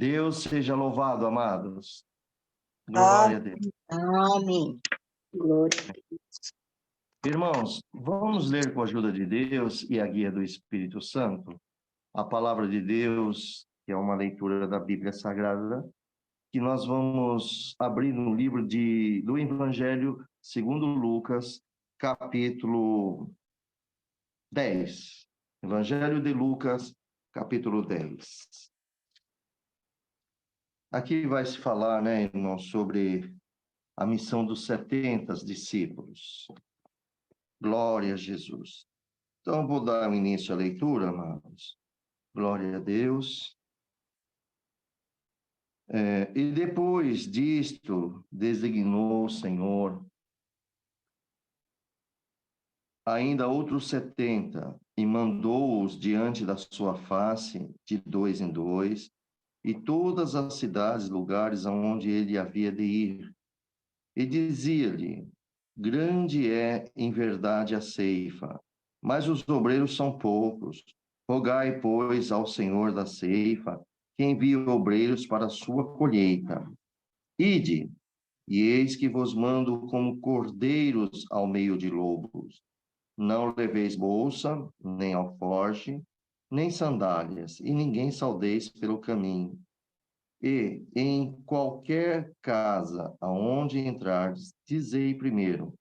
Deus seja louvado, amados. Glória a Amém. Deus. Amém. Glória a Deus. Irmãos, vamos ler com a ajuda de Deus e a guia do Espírito Santo a palavra de Deus, que é uma leitura da Bíblia Sagrada, que nós vamos abrir no livro do Evangelho segundo Lucas, capítulo 10. Evangelho de Lucas, capítulo 10. Aqui vai se falar, né, irmãos, sobre a missão dos 70 discípulos. Glória a Jesus. Então, vou dar início à leitura, amados. Glória a Deus. E depois disto, designou o Senhor ainda outros 70, e mandou-os diante da sua face, de dois em dois, e todas as cidades, lugares aonde ele havia de ir. E dizia-lhe: grande é, em verdade, a ceifa, mas os obreiros são poucos. Rogai, pois, ao Senhor da ceifa, que envie obreiros para a sua colheita. Ide, e eis que vos mando como cordeiros ao meio de lobos. Não leveis bolsa, nem alforje, nem sandálias, e ninguém saudeis pelo caminho. E em qualquer casa aonde entrardes, dizei primeiro: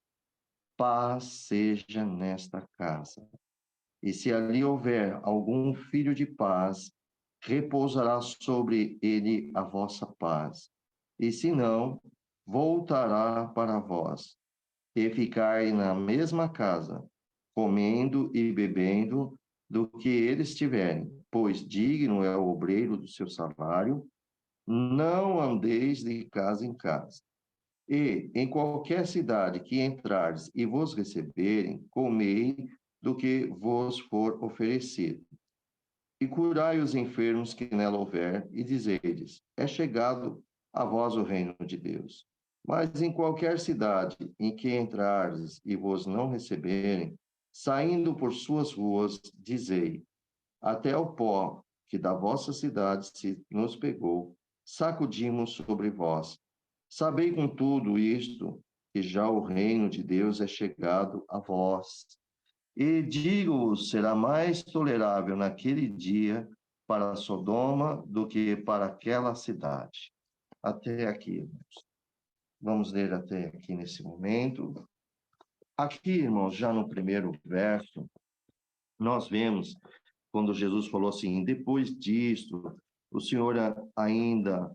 paz seja nesta casa. E se ali houver algum filho de paz, repousará sobre ele a vossa paz. E se não, voltará para vós. E ficai na mesma casa, comendo e bebendo do que eles tiverem, pois digno é o obreiro do seu salário. Não andeis de casa em casa. E em qualquer cidade que entrardes e vos receberem, comei do que vos for oferecido. E curai os enfermos que nela houver, e dizei-lhes: é chegado a vós o reino de Deus. Mas em qualquer cidade em que entrardes e vos não receberem, saindo por suas ruas, dizei: até o pó que da vossa cidade se nos pegou, sacudimos sobre vós. Sabei com tudo isto, que já o reino de Deus é chegado a vós. E digo-vos, será mais tolerável naquele dia para Sodoma do que para aquela cidade. Até aqui, irmãos. Vamos ler até aqui nesse momento. Aqui, irmãos, já no primeiro verso, nós vemos quando Jesus falou assim: depois disto, o Senhor ainda,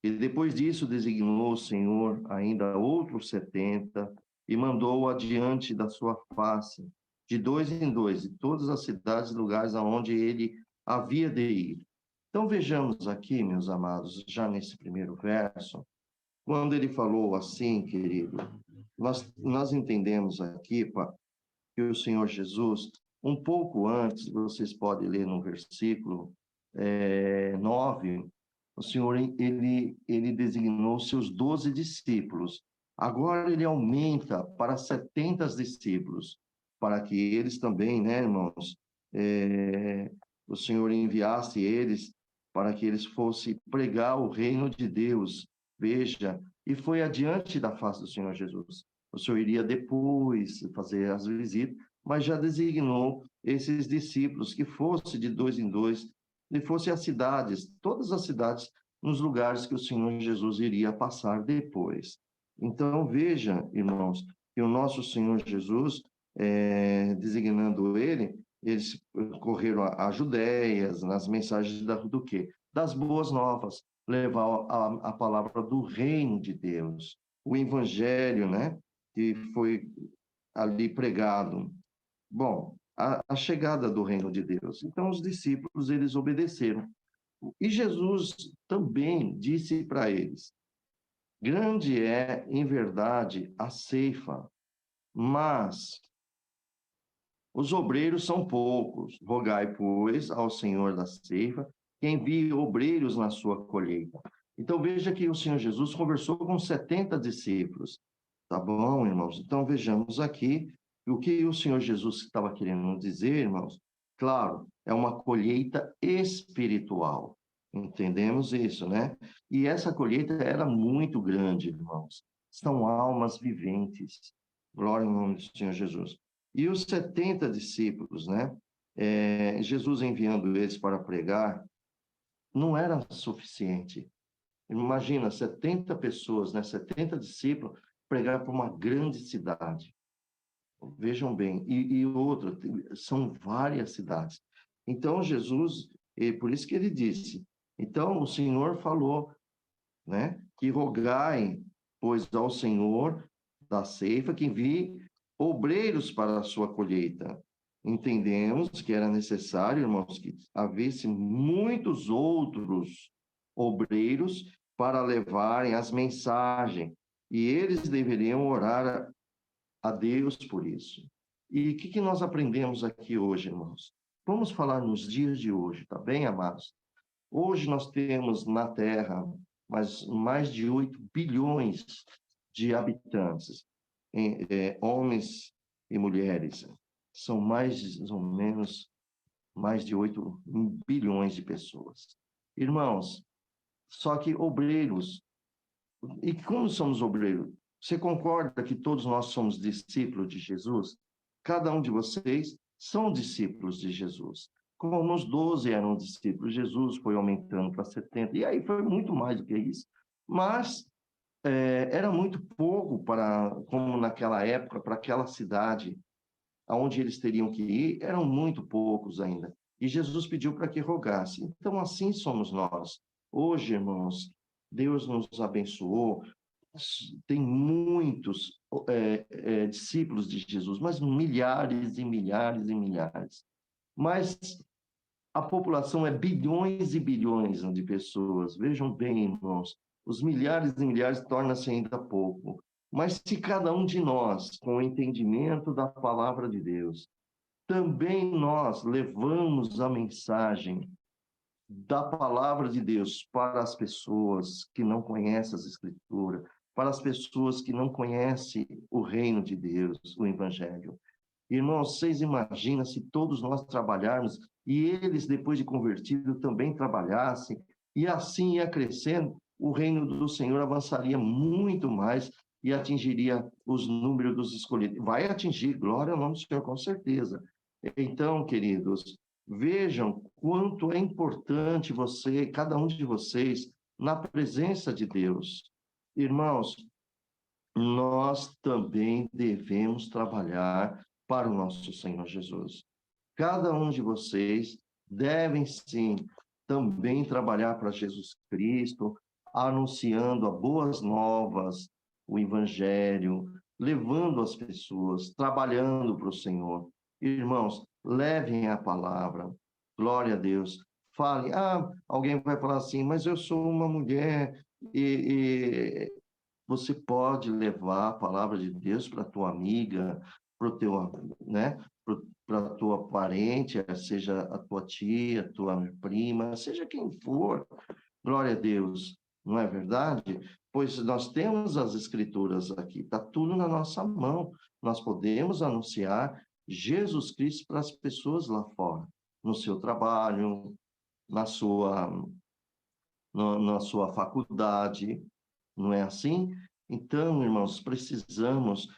e depois disso designou o Senhor ainda outros 70 e mandou adiante da sua face, de dois em dois, de todas as cidades e lugares aonde ele havia de ir. Então vejamos aqui, meus amados, já nesse primeiro verso, quando ele falou assim, querido, nós entendemos aqui, que o Senhor Jesus, um pouco antes, vocês podem ler no versículo 9, o Senhor, ele designou seus 12 discípulos. Agora ele aumenta para 70 discípulos, para que eles também, né, irmãos, o Senhor enviasse eles para que eles fossem pregar o reino de Deus. Veja, e foi adiante da face do Senhor Jesus. O Senhor iria depois fazer as visitas, mas já designou esses discípulos que fosse de dois em dois, e fosse às cidades, todas as cidades, nos lugares que o Senhor Jesus iria passar depois. Então, veja, irmãos, que o nosso Senhor Jesus, designando ele, eles correram a Judéias, nas mensagens do quê? Das boas novas, levar a palavra do reino de Deus, o evangelho, né? Que foi ali pregado. Bom, a chegada do reino de Deus. Então, os discípulos, eles obedeceram. E Jesus também disse para eles: grande é, em verdade, a ceifa, mas os obreiros são poucos. Rogai, pois, ao Senhor da ceifa, que envie obreiros na sua colheita. Então, veja que o Senhor Jesus conversou com 70 discípulos. Tá bom, irmãos? Então, vejamos aqui o que o Senhor Jesus estava querendo dizer, irmãos. Claro, é uma colheita espiritual. Entendemos isso, né? E essa colheita era muito grande, irmãos. São almas viventes. Glória ao nome do Senhor Jesus. E os 70 discípulos, né? Jesus enviando eles para pregar, não era suficiente. Imagina, 70 pessoas, né? 70 discípulos, pregar para uma grande cidade. Vejam bem, e outra, são várias cidades. Então, Jesus, por isso que ele disse, então o Senhor falou, né, que rogai, pois ao Senhor da ceifa que envie obreiros para a sua colheita. Entendemos que era necessário, irmãos, que havesse muitos outros obreiros para levarem as mensagens, e eles deveriam orar a Deus por isso. E o que nós aprendemos aqui hoje, irmãos? Vamos falar nos dias de hoje, tá bem, amados? Hoje nós temos na Terra mais de 8 bilhões de habitantes, homens e mulheres. São mais ou menos mais de 8 bilhões de pessoas. Irmãos, só que obreiros, e como somos obreiros? Você concorda que todos nós somos discípulos de Jesus? Cada um de vocês são discípulos de Jesus. Como os 12 eram discípulos, Jesus foi aumentando para 70, e aí foi muito mais do que isso. Mas era muito pouco para, como naquela época, para aquela cidade aonde eles teriam que ir, eram muito poucos ainda. E Jesus pediu para que rogasse. Então, assim somos nós. Hoje, irmãos, Deus nos abençoou, tem muitos discípulos de Jesus, mas milhares e milhares e milhares. Mas a população é bilhões e bilhões de pessoas. Vejam bem, irmãos, os milhares e milhares torna-se ainda pouco. Mas se cada um de nós, com o entendimento da palavra de Deus, também nós levamos a mensagem da palavra de Deus para as pessoas que não conhecem as Escrituras, para as pessoas que não conhecem o reino de Deus, o Evangelho. Irmãos, vocês imaginam se todos nós trabalharmos e eles, depois de convertidos, também trabalhassem, e assim ia crescendo, o reino do Senhor avançaria muito mais e atingiria os números dos escolhidos. Vai atingir, glória ao nome do Senhor, com certeza. Então, queridos, vejam quanto é importante você, cada um de vocês, na presença de Deus. Irmãos, nós também devemos trabalhar para o nosso Senhor Jesus. Cada um de vocês devem, sim, também trabalhar para Jesus Cristo, anunciando as boas novas, o Evangelho, levando as pessoas, trabalhando para o Senhor. Irmãos, levem a palavra, glória a Deus. Falem, alguém vai falar assim, mas eu sou uma mulher e você pode levar a palavra de Deus para a tua amiga, para o teu, né, para a tua parente, seja a tua tia, a tua prima, seja quem for. Glória a Deus, não é verdade? Pois nós temos as escrituras aqui, está tudo na nossa mão. Nós podemos anunciar Jesus Cristo para as pessoas lá fora, no seu trabalho, na sua, na sua faculdade, não é assim? Então, irmãos, precisamos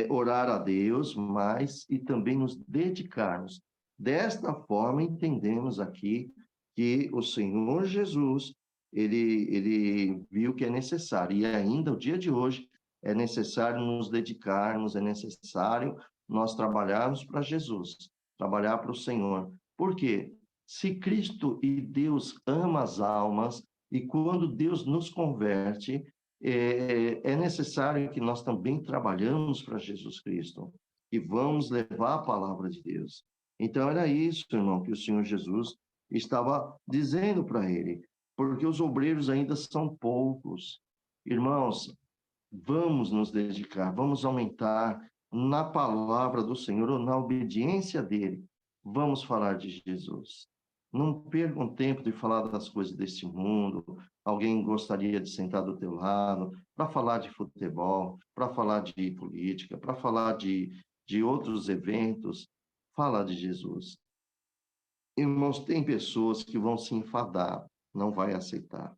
orar a Deus mais e também nos dedicarmos. Desta forma, entendemos aqui que o Senhor Jesus, ele viu que é necessário, e ainda o dia de hoje, é necessário nos dedicarmos, é necessário nós trabalharmos para Jesus, trabalhar para o Senhor. Por quê? Se Cristo e Deus amam as almas, e quando Deus nos converte, é necessário que nós também trabalhamos para Jesus Cristo e vamos levar a palavra de Deus. Então, era isso, irmão, que o Senhor Jesus estava dizendo para ele, porque os obreiros ainda são poucos. Irmãos, vamos nos dedicar, vamos aumentar na palavra do Senhor ou na obediência dele. Vamos falar de Jesus. Não percam tempo de falar das coisas deste mundo. Alguém gostaria de sentar do teu lado para falar de futebol, para falar de política, para falar de outros eventos. Fala de Jesus. Irmãos, tem pessoas que vão se enfadar, não vai aceitar.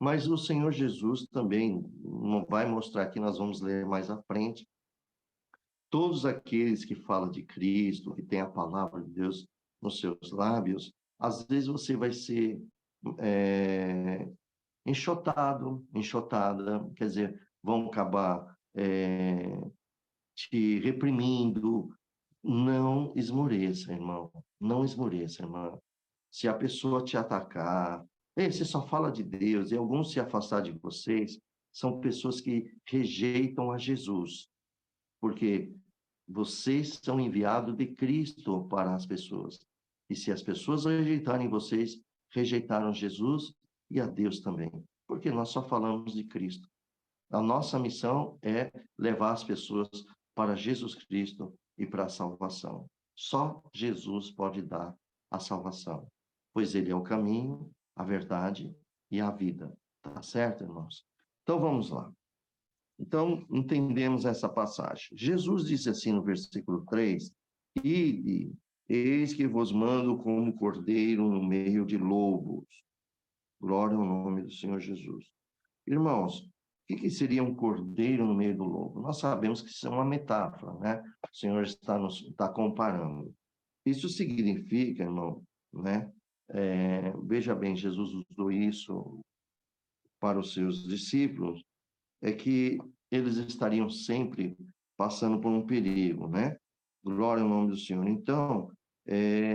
Mas o Senhor Jesus também não vai mostrar aqui, nós vamos ler mais à frente. Todos aqueles que falam de Cristo, que tem a palavra de Deus nos seus lábios, às vezes você vai ser enxotada, quer dizer, vão acabar te reprimindo. Não esmoreça, irmão. Não esmoreça, irmã. Se a pessoa te atacar, ei, você só fala de Deus, e alguns se afastar de vocês, são pessoas que rejeitam a Jesus, porque vocês são enviados de Cristo para as pessoas. E se as pessoas rejeitarem vocês, rejeitaram Jesus e a Deus também, porque nós só falamos de Cristo. A nossa missão é levar as pessoas para Jesus Cristo e para a salvação. Só Jesus pode dar a salvação, pois ele é o caminho, a verdade e a vida. Tá certo, irmãos? Então vamos lá. Então, entendemos essa passagem. Jesus disse assim no versículo 3: Ide, eis que vos mando como cordeiro no meio de lobos. Glória ao nome do Senhor Jesus. Irmãos, o que seria um cordeiro no meio do lobo? Nós sabemos que isso é uma metáfora, né? O Senhor está comparando. Isso significa, irmão, né? Veja bem, Jesus usou isso para os seus discípulos, é que eles estariam sempre passando por um perigo, né? Glória ao nome do Senhor. Então,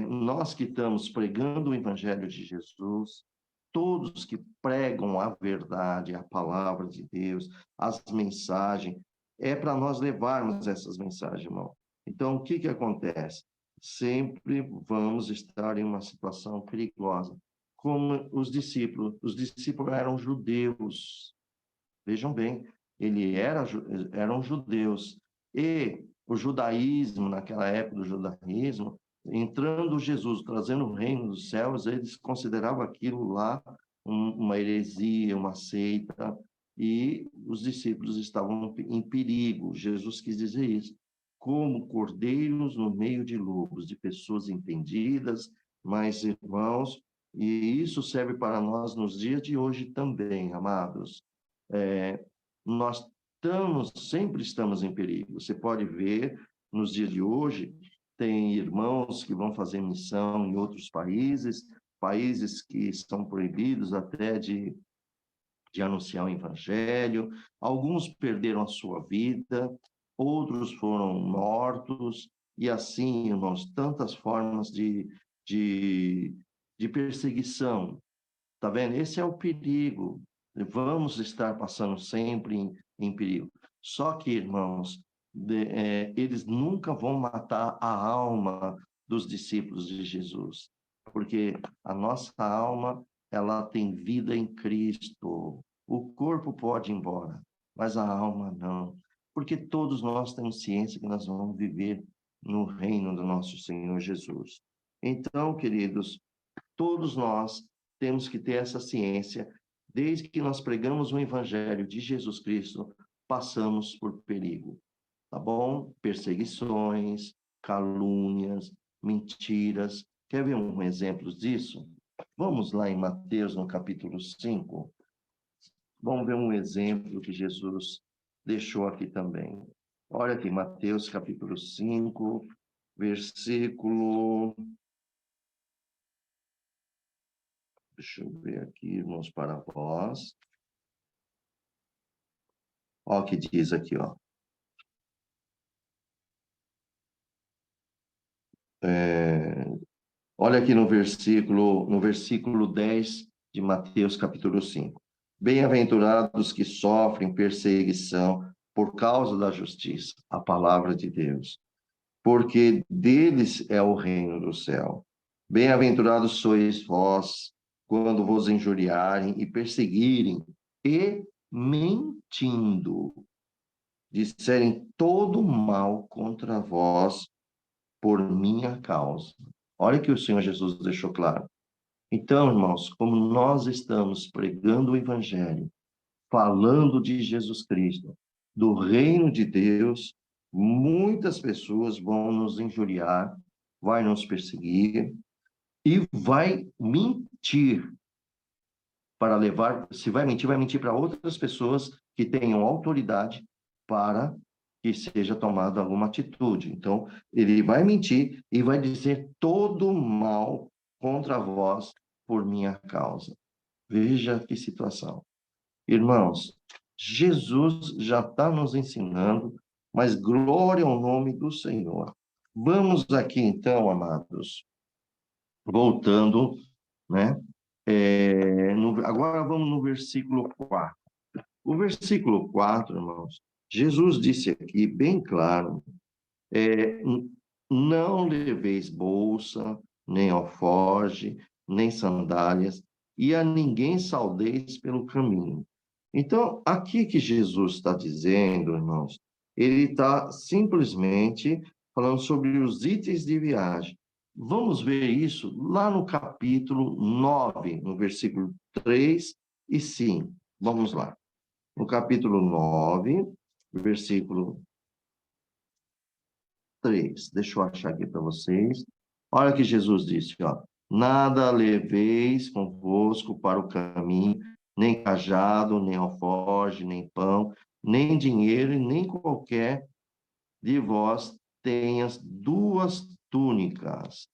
nós que estamos pregando o Evangelho de Jesus, todos que pregam a verdade, a palavra de Deus, as mensagens, é para nós levarmos essas mensagens, irmão. Então, o que acontece? Sempre vamos estar em uma situação perigosa, como os discípulos. Os discípulos eram judeus. Vejam bem, eram judeus. E o judaísmo, naquela época do judaísmo, entrando Jesus, trazendo o reino dos céus, eles consideravam aquilo lá uma heresia, uma seita, e os discípulos estavam em perigo. Jesus quis dizer isso. Como cordeiros no meio de lobos, de pessoas entendidas, mas irmãos, e isso serve para nós nos dias de hoje também, amados. Nós sempre estamos em perigo. Você pode ver, nos dias de hoje, tem irmãos que vão fazer missão em outros países, países que estão proibidos até de anunciar o evangelho. Alguns perderam a sua vida, outros foram mortos, e assim, irmãos, tantas formas de perseguição. Tá vendo? Esse é o perigo. Vamos estar passando sempre em perigo. Só que, irmãos, eles nunca vão matar a alma dos discípulos de Jesus, porque a nossa alma, ela tem vida em Cristo. O corpo pode ir embora, mas a alma não, porque todos nós temos ciência que nós vamos viver no reino do nosso Senhor Jesus. Então, queridos, todos nós temos que ter essa ciência. Desde que nós pregamos o Evangelho de Jesus Cristo, passamos por perigo, tá bom? Perseguições, calúnias, mentiras. Quer ver um exemplo disso? Vamos lá em Mateus, no capítulo 5. Vamos ver um exemplo que Jesus deixou aqui também. Olha aqui, Mateus, capítulo 5, versículo... Deixa eu ver aqui, irmãos, para vós. Olha o que diz aqui, ó. Olha aqui no versículo 10 de Mateus, capítulo 5. Bem-aventurados que sofrem perseguição por causa da justiça, a palavra de Deus, porque deles é o reino do céu. Bem-aventurados sois vós, quando vos injuriarem e perseguirem, e mentindo, disserem todo mal contra vós por minha causa. Olha que o Senhor Jesus deixou claro. Então, irmãos, como nós estamos pregando o Evangelho, falando de Jesus Cristo, do reino de Deus, muitas pessoas vão nos injuriar, vai nos perseguir e vai mentir para levar, se vai mentir para outras pessoas que tenham autoridade para que seja tomada alguma atitude. Então, ele vai mentir e vai dizer todo mal contra vós por minha causa. Veja que situação. Irmãos, Jesus já está nos ensinando, mas glória ao nome do Senhor. Vamos aqui, então, amados, voltando, né? Agora vamos no versículo 4. O versículo 4, irmãos, Jesus disse aqui, bem claro, não leveis bolsa, nem alforge, nem sandálias, e a ninguém saudeis pelo caminho. Então, aqui que Jesus está dizendo, irmãos, ele está simplesmente falando sobre os itens de viagem. Vamos ver isso lá no capítulo 9, no versículo 3 e 5. Vamos lá. No capítulo 9, versículo 3. Deixa eu achar aqui para vocês. Olha o que Jesus disse, ó. Nada leveis convosco para o caminho, nem cajado, nem alforge, nem pão, nem dinheiro, e nem qualquer de vós tenha duas túnicas.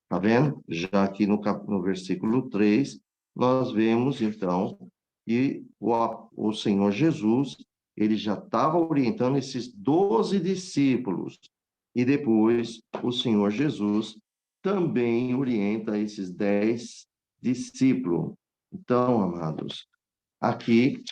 Tá vendo? Já aqui no versículo 3, nós vemos, então, que o Senhor Jesus, ele já estava orientando esses 12 discípulos. E depois, o Senhor Jesus também orienta esses 10 discípulos. Então, amados, aqui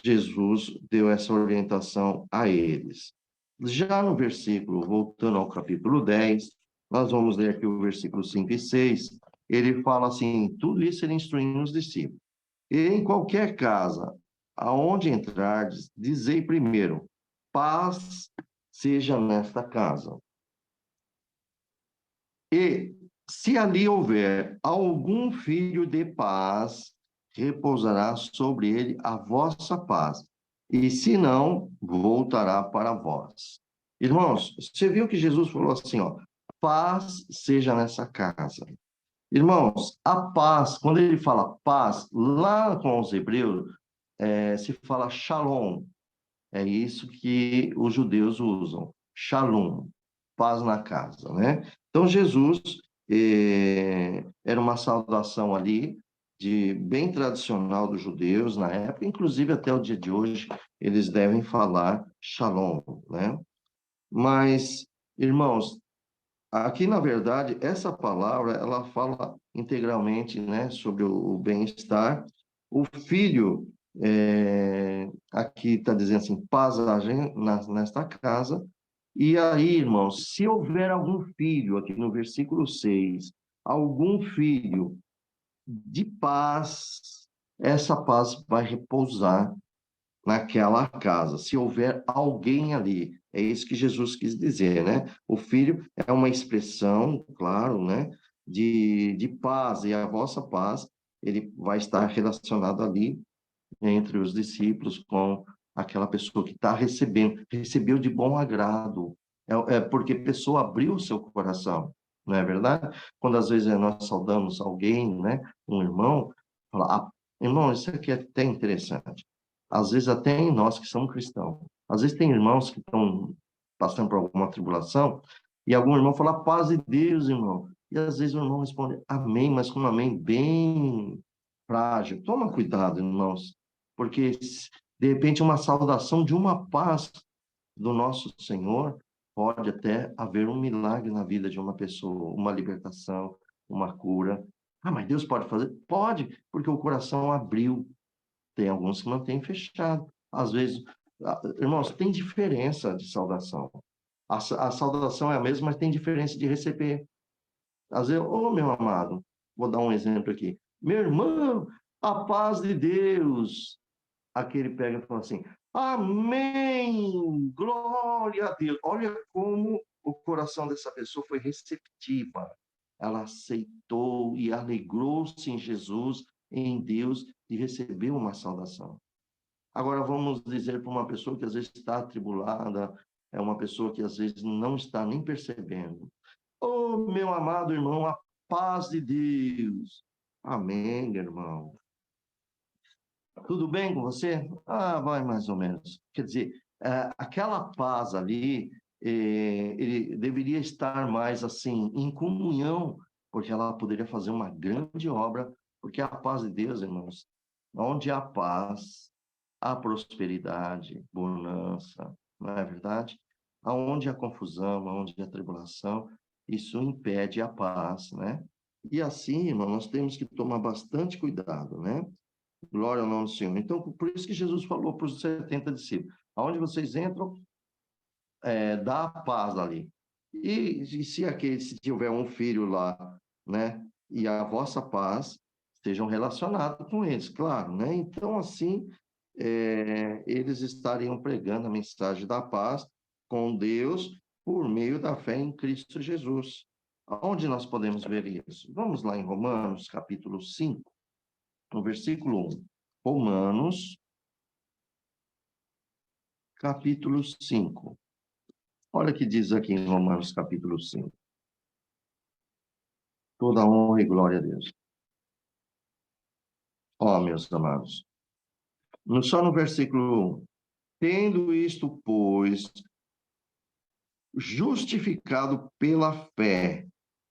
Jesus deu essa orientação a eles. Já no versículo, voltando ao capítulo 10, nós vamos ler aqui o versículo 5 e 6, ele fala assim, tudo isso ele instruindo os discípulos. E em qualquer casa, aonde entrardes, dizei primeiro, paz seja nesta casa. E se ali houver algum filho de paz, repousará sobre ele a vossa paz. E se não, voltará para vós. Irmãos, você viu que Jesus falou assim, ó, paz seja nessa casa. Irmãos, a paz, quando ele fala paz, lá com os hebreus, se fala shalom. É isso que os judeus usam, shalom, paz na casa, né? Então, Jesus era uma saudação ali, bem tradicional dos judeus na época, inclusive até o dia de hoje, eles devem falar shalom, né? Mas, irmãos, aqui, na verdade, essa palavra, ela fala integralmente, né, sobre o bem-estar. O filho, aqui está dizendo assim, paz nesta casa. E aí, irmãos, se houver algum filho, aqui no versículo 6, algum filho de paz, essa paz vai repousar naquela casa, se houver alguém ali. É isso que Jesus quis dizer, né? O filho é uma expressão, claro, né? De paz, e a vossa paz, ele vai estar relacionado ali entre os discípulos com aquela pessoa que está recebeu de bom agrado. É porque a pessoa abriu o seu coração, não é verdade? Quando às vezes nós saudamos alguém, né? Um irmão, fala, irmão, isso aqui é até interessante. Às vezes até em nós que somos cristãos. Às vezes tem irmãos que estão passando por alguma tribulação e algum irmão fala, paz de Deus, irmão. E às vezes o irmão responde, amém, mas com um amém bem frágil. Toma cuidado, irmãos, porque de repente uma saudação de uma paz do nosso Senhor pode até haver um milagre na vida de uma pessoa, uma libertação, uma cura. Ah, mas Deus pode fazer? Pode, porque o coração abriu. Tem alguns que mantêm fechado. Às vezes, irmãos, tem diferença de saudação. A saudação é a mesma, mas tem diferença de receber. Às vezes, meu amado, vou dar um exemplo aqui. Meu irmão, a paz de Deus. Aqui ele pega e fala assim, amém, glória a Deus. Olha como o coração dessa pessoa foi receptiva. Ela aceitou e alegrou-se em Jesus, em Deus, de receber uma saudação. Agora, vamos dizer para uma pessoa que às vezes está atribulada, é uma pessoa que às vezes não está nem percebendo. Ô, meu amado irmão, a paz de Deus. Amém, irmão. Tudo bem com você? Ah, vai mais ou menos. Quer dizer, aquela paz ali, ele deveria estar mais assim, em comunhão, porque ela poderia fazer uma grande obra, porque a paz de Deus, irmãos, onde há paz, há prosperidade, bonança, não é verdade? Aonde há confusão, aonde há tribulação, isso impede a paz, né? E assim, irmão, nós temos que tomar bastante cuidado, né? Glória ao nome do Senhor. Então, por isso que Jesus falou para os 70 discípulos: aonde vocês entram, dá a paz ali. E se tiver um filho lá, né, e a vossa paz, estejam relacionados com eles, claro, né? Então, assim, eles estariam pregando a mensagem da paz com Deus por meio da fé em Cristo Jesus. Aonde nós podemos ver isso? Vamos lá em Romanos, capítulo 5, no versículo 1. Romanos, capítulo 5. Olha o que diz aqui em Romanos, capítulo 5. Toda honra e glória a Deus. Ó, meus amados. Só no versículo 1. Tendo isto, pois, justificado pela fé,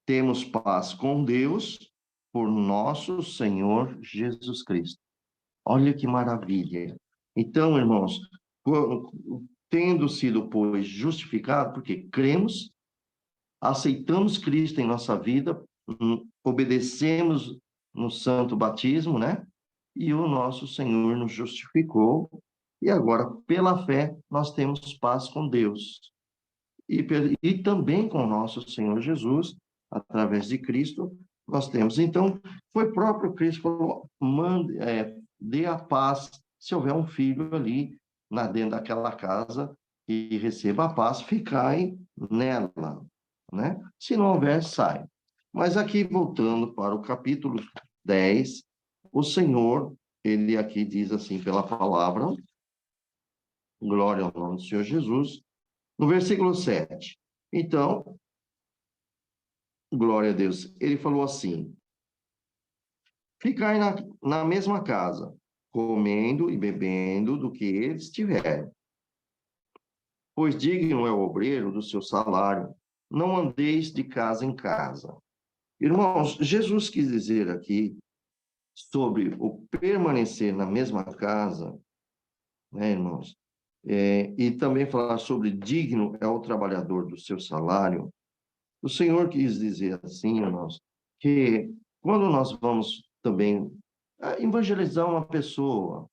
temos paz com Deus por nosso Senhor Jesus Cristo. Olha que maravilha. Então, irmãos, tendo sido, pois, justificado, porque cremos, aceitamos Cristo em nossa vida, obedecemos no santo batismo, né? E o nosso Senhor nos justificou, e agora, pela fé, nós temos paz com Deus. E também com o nosso Senhor Jesus, através de Cristo, nós temos. Então, foi próprio Cristo que falou: dê a paz, se houver um filho ali, dentro daquela casa, e receba a paz, ficai nela, né? Se não houver, sai. Mas aqui, voltando para o capítulo 10, o Senhor, ele aqui diz assim pela palavra, glória ao nome do Senhor Jesus, no versículo 7. Então, glória a Deus, ele falou assim: ficai na mesma casa, comendo e bebendo do que eles tiverem, pois digno é o obreiro do seu salário, não andeis de casa em casa. Irmãos, Jesus quis dizer aqui sobre o permanecer na mesma casa, né, irmãos? E também falar sobre digno é o trabalhador do seu salário. O Senhor quis dizer assim, irmãos, que quando nós vamos também evangelizar uma pessoa,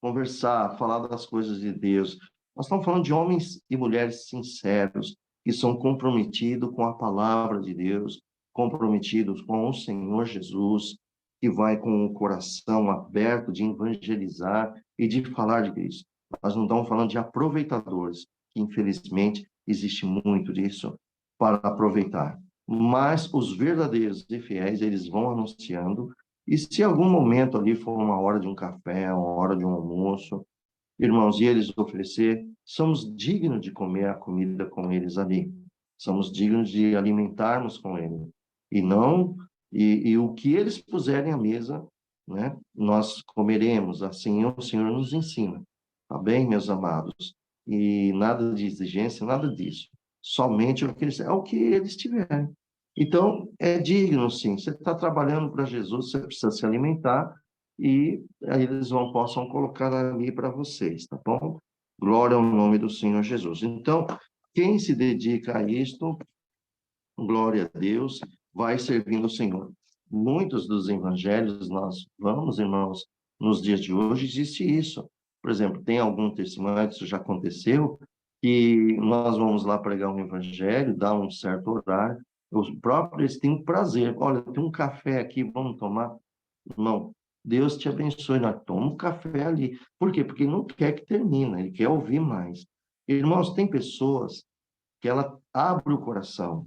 conversar, falar das coisas de Deus, nós estamos falando de homens e mulheres sinceros, que são comprometidos com a palavra de Deus, comprometidos com o Senhor Jesus, que vai com o coração aberto de evangelizar e de falar de Cristo. Nós não estamos falando de aproveitadores, que infelizmente existe muito disso para aproveitar. Mas os verdadeiros e fiéis, eles vão anunciando, e se algum momento ali for uma hora de um café, uma hora de um almoço, irmãos, e eles oferecer, somos dignos de comer a comida com eles ali. Somos dignos de alimentarmos com eles. E não, e o que eles puserem à mesa, né, nós comeremos. Assim o Senhor nos ensina. Tá bem, meus amados? E nada de exigência, nada disso. Somente o que eles tiverem. Então, é digno, sim. Você está trabalhando para Jesus, você precisa se alimentar, e aí eles possam colocar ali para vocês, tá bom? Glória ao nome do Senhor Jesus. Então, quem se dedica a isto, glória a Deus, vai servindo o Senhor. Muitos dos evangelhos nós vamos, irmãos, nos dias de hoje existe isso. Por exemplo, tem algum testemunho, isso já aconteceu, que nós vamos lá pregar um evangelho, dar um certo horário, os próprios eles têm um prazer. Olha, tem um café aqui, vamos tomar? Não. Deus te abençoe, nós toma um café ali. Por quê? Porque ele não quer que termine, ele quer ouvir mais. Irmãos, tem pessoas que ela abre o coração.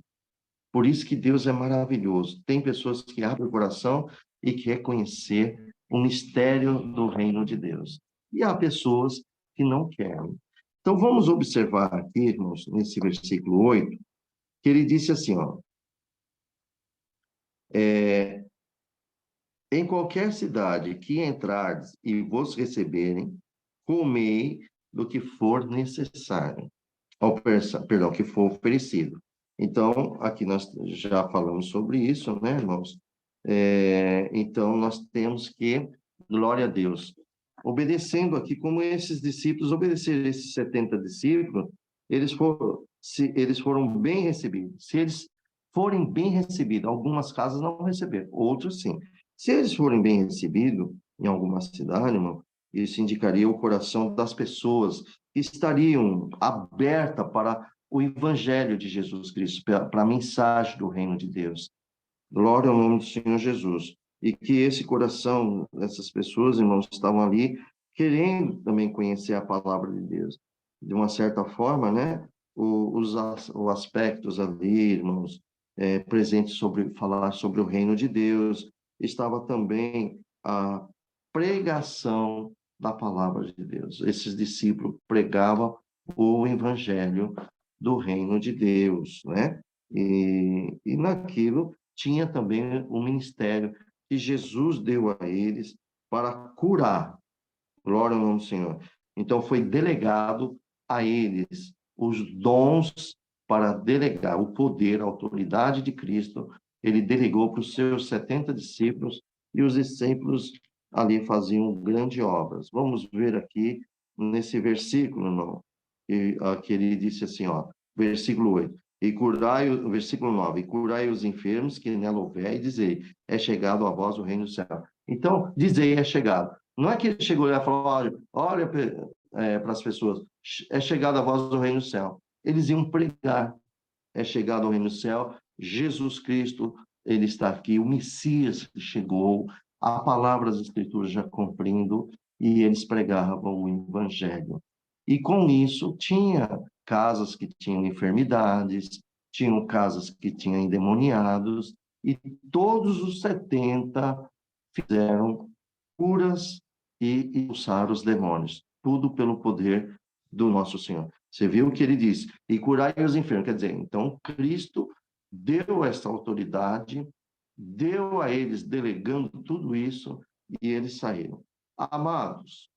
Por isso que Deus é maravilhoso. Tem pessoas que abrem o coração e quer conhecer o mistério do reino de Deus. E há pessoas que não querem. Então vamos observar aqui, irmãos, nesse versículo 8, que ele disse assim, ó: Em qualquer cidade que entrardes e vos receberem, comei do que for necessário, perdão, que for oferecido. Então, aqui nós já falamos sobre isso, né, irmãos? Então, nós temos que, glória a Deus, obedecendo aqui, como esses discípulos, obedecer esses 70 discípulos, eles foram bem recebidos. Se eles forem bem recebidos, algumas casas não receberam, outros sim. Se eles forem bem recebidos em alguma cidade, irmão, isso indicaria o coração das pessoas que estariam abertas para o evangelho de Jesus Cristo, para a mensagem do reino de Deus. Glória ao nome do Senhor Jesus. E que esse coração dessas pessoas, irmãos, estavam ali querendo também conhecer a palavra de Deus. De uma certa forma, né? Os aspectos ali, irmãos, presentes sobre falar sobre o reino de Deus, estava também a pregação da palavra de Deus. Esses discípulos pregavam o evangelho do reino de Deus, né? E naquilo tinha também um ministério que Jesus deu a eles para curar. Glória ao nome do Senhor. Então, foi delegado a eles os dons para delegar o poder, a autoridade de Cristo. Ele delegou para os seus 70 discípulos e os discípulos ali faziam grandes obras. Vamos ver aqui nesse versículo, irmão, que ele disse assim, ó, versículo 8. E curai, versículo 9, e curai os enfermos que nela houver, e dizei, é chegado a vós o reino do céu. Então, dizei, é chegado. Não é que ele chegou lá e falou, olha para as pessoas, é chegado a vós o reino do céu. Eles iam pregar, é chegado ao reino do céu, Jesus Cristo, ele está aqui, o Messias chegou, a palavra das Escrituras já cumprindo, e eles pregavam o evangelho. E com isso, tinha casas que tinham enfermidades, tinham casas que tinham endemoniados, e todos os 70 fizeram curas e expulsaram os demônios. Tudo pelo poder do nosso Senhor. Você viu o que ele diz? E curai os enfermos. Quer dizer, então, Cristo deu essa autoridade, deu a eles, delegando tudo isso, e eles saíram. Amados,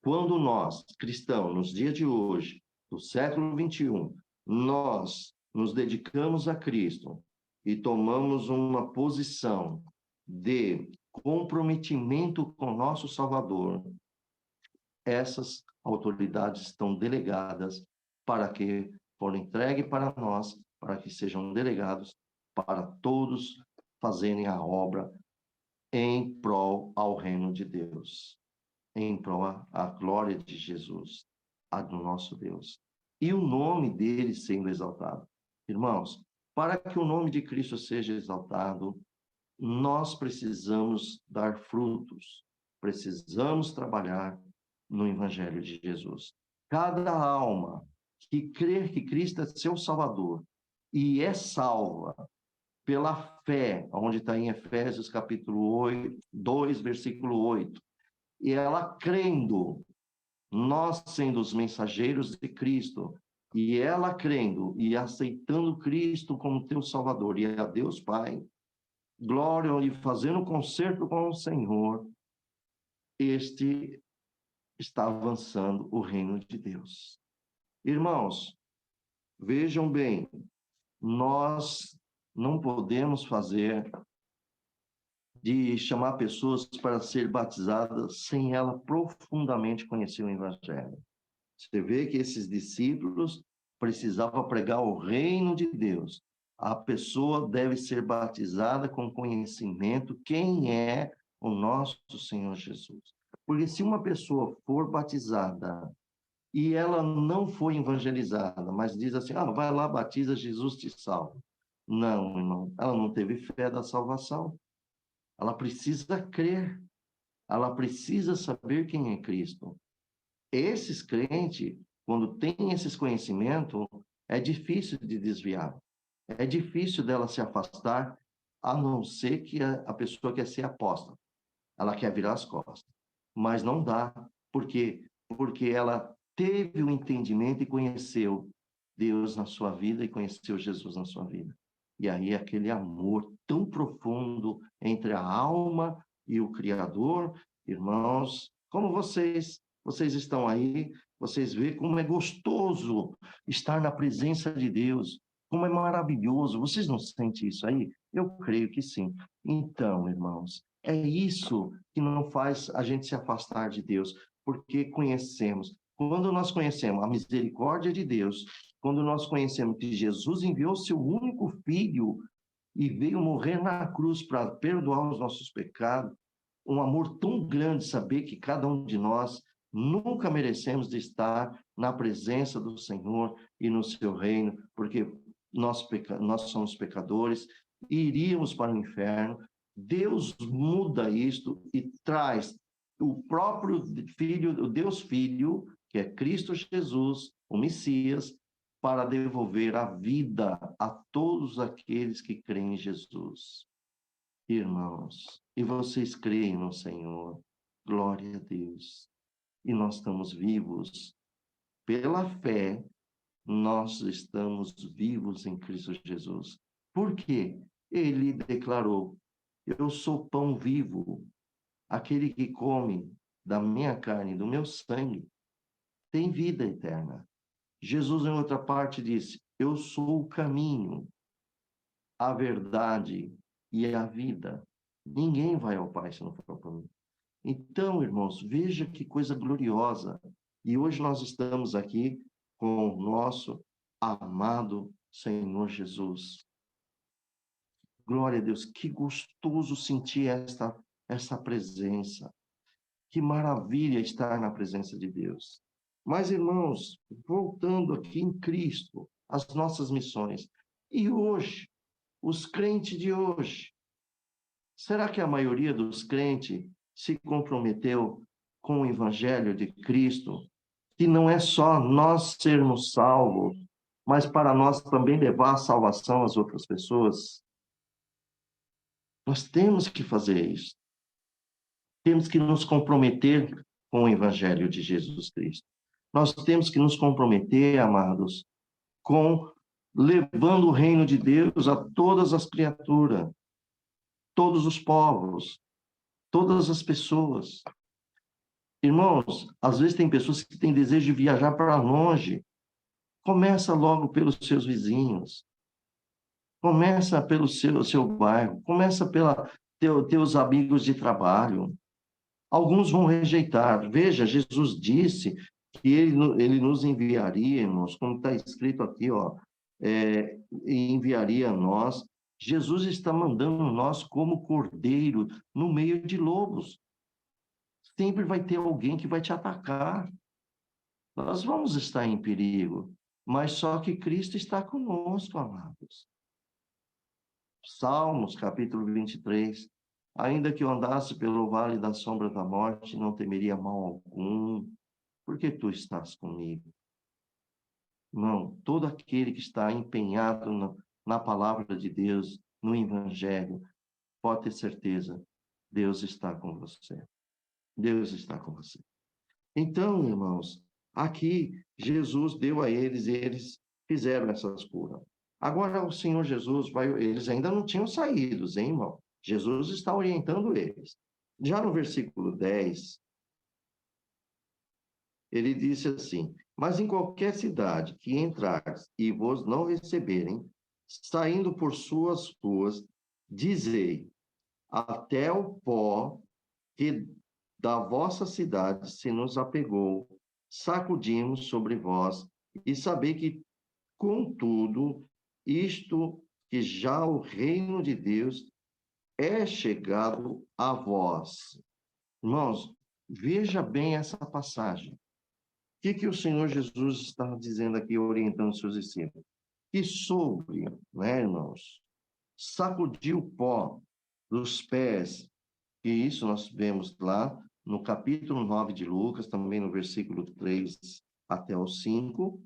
quando nós, cristãos, nos dias de hoje, do século 21, nós nos dedicamos a Cristo e tomamos uma posição de comprometimento com nosso Salvador, essas autoridades estão delegadas para que foram entregues para nós, para que sejam delegados para todos fazerem a obra em prol ao reino de Deus, em prol à glória de Jesus, a do nosso Deus. E o nome dele sendo exaltado. Irmãos, para que o nome de Cristo seja exaltado, nós precisamos dar frutos, precisamos trabalhar no Evangelho de Jesus. Cada alma que crer que Cristo é seu Salvador e é salva pela fé, onde está em Efésios capítulo 8, 2, versículo 8, e ela crendo, nós sendo os mensageiros de Cristo, e ela crendo e aceitando Cristo como teu Salvador e a Deus Pai, glória e fazendo concerto com o Senhor, este está avançando o reino de Deus. Irmãos, vejam bem, nós não podemos fazer de chamar pessoas para ser batizadas sem ela profundamente conhecer o Evangelho. Você vê que esses discípulos precisavam pregar o reino de Deus. A pessoa deve ser batizada com conhecimento quem é o nosso Senhor Jesus. Porque se uma pessoa for batizada e ela não foi evangelizada, mas diz assim, vai lá, batiza, Jesus te salva. Não, irmão, ela não teve fé da salvação. Ela precisa crer. Ela precisa saber quem é Cristo. Esses crentes, quando têm esses conhecimentos, é difícil de desviar. É difícil dela se afastar, a não ser que a pessoa quer ser apóstata. Ela quer virar as costas. Mas não dá. Por quê? Porque ela teve o entendimento e conheceu Deus na sua vida e conheceu Jesus na sua vida. E aí aquele amor tão profundo entre a alma e o Criador. Irmãos, como vocês estão aí, vocês veem como é gostoso estar na presença de Deus, como é maravilhoso. Vocês não sentem isso aí? Eu creio que sim. Então, irmãos, é isso que não faz a gente se afastar de Deus, porque conhecemos. Quando nós conhecemos a misericórdia de Deus, quando nós conhecemos que Jesus enviou seu único filho e veio morrer na cruz para perdoar os nossos pecados, um amor tão grande, saber que cada um de nós nunca merecemos de estar na presença do Senhor e no seu reino, porque nós somos pecadores e iríamos para o inferno. Deus muda isto e traz o próprio Filho, o Deus Filho, que é Cristo Jesus, o Messias, para devolver a vida a todos aqueles que creem em Jesus. Irmãos, e vocês creem no Senhor, glória a Deus. E nós estamos vivos. Pela fé, nós estamos vivos em Cristo Jesus. Por quê? Ele declarou: eu sou pão vivo. Aquele que come da minha carne, do meu sangue, tem vida eterna. Jesus, em outra parte, disse: eu sou o caminho, a verdade e a vida. Ninguém vai ao Pai se não for por mim. Então, irmãos, veja que coisa gloriosa. E hoje nós estamos aqui com o nosso amado Senhor Jesus. Glória a Deus, que gostoso sentir essa presença. Que maravilha estar na presença de Deus. Mas, irmãos, voltando aqui em Cristo, as nossas missões. E hoje, os crentes de hoje, será que a maioria dos crentes se comprometeu com o Evangelho de Cristo? Que não é só nós sermos salvos, mas para nós também levar a salvação às outras pessoas? Nós temos que fazer isso. Temos que nos comprometer com o Evangelho de Jesus Cristo. Nós temos que nos comprometer, amados, com levando o reino de Deus a todas as criaturas, todos os povos, todas as pessoas. Irmãos, às vezes tem pessoas que têm desejo de viajar para longe. Começa logo pelos seus vizinhos. Começa pelo seu bairro. Começa pelos teus amigos de trabalho. Alguns vão rejeitar. Veja, Jesus disse que ele nos enviaria, irmãos, como está escrito aqui, ó, enviaria a nós. Jesus está mandando nós como cordeiro no meio de lobos. Sempre vai ter alguém que vai te atacar. Nós vamos estar em perigo, mas só que Cristo está conosco, amados. Salmos, capítulo 23. Ainda que eu andasse pelo vale da sombra da morte, não temeria mal algum, porque tu estás comigo. Não, todo aquele que está empenhado na palavra de Deus, no Evangelho, pode ter certeza, Deus está com você. Deus está com você. Então, irmãos, aqui Jesus deu a eles e eles fizeram essas curas. Agora o Senhor Jesus eles ainda não tinham saído, hein, irmão? Jesus está orientando eles. Já no versículo 10, ele disse assim: mas em qualquer cidade que entrares e vos não receberem, saindo por suas ruas, dizei: até o pó que da vossa cidade se nos apegou, sacudimos sobre vós, e sabei que, contudo, isto que já o reino de Deus é chegado a vós. Irmãos, veja bem essa passagem. O que o Senhor Jesus está dizendo aqui, orientando seus discípulos? Que sobre, né, irmãos, sacudir o pó dos pés, e isso nós vemos lá no capítulo 9 de Lucas, também no versículo 3 até o 5.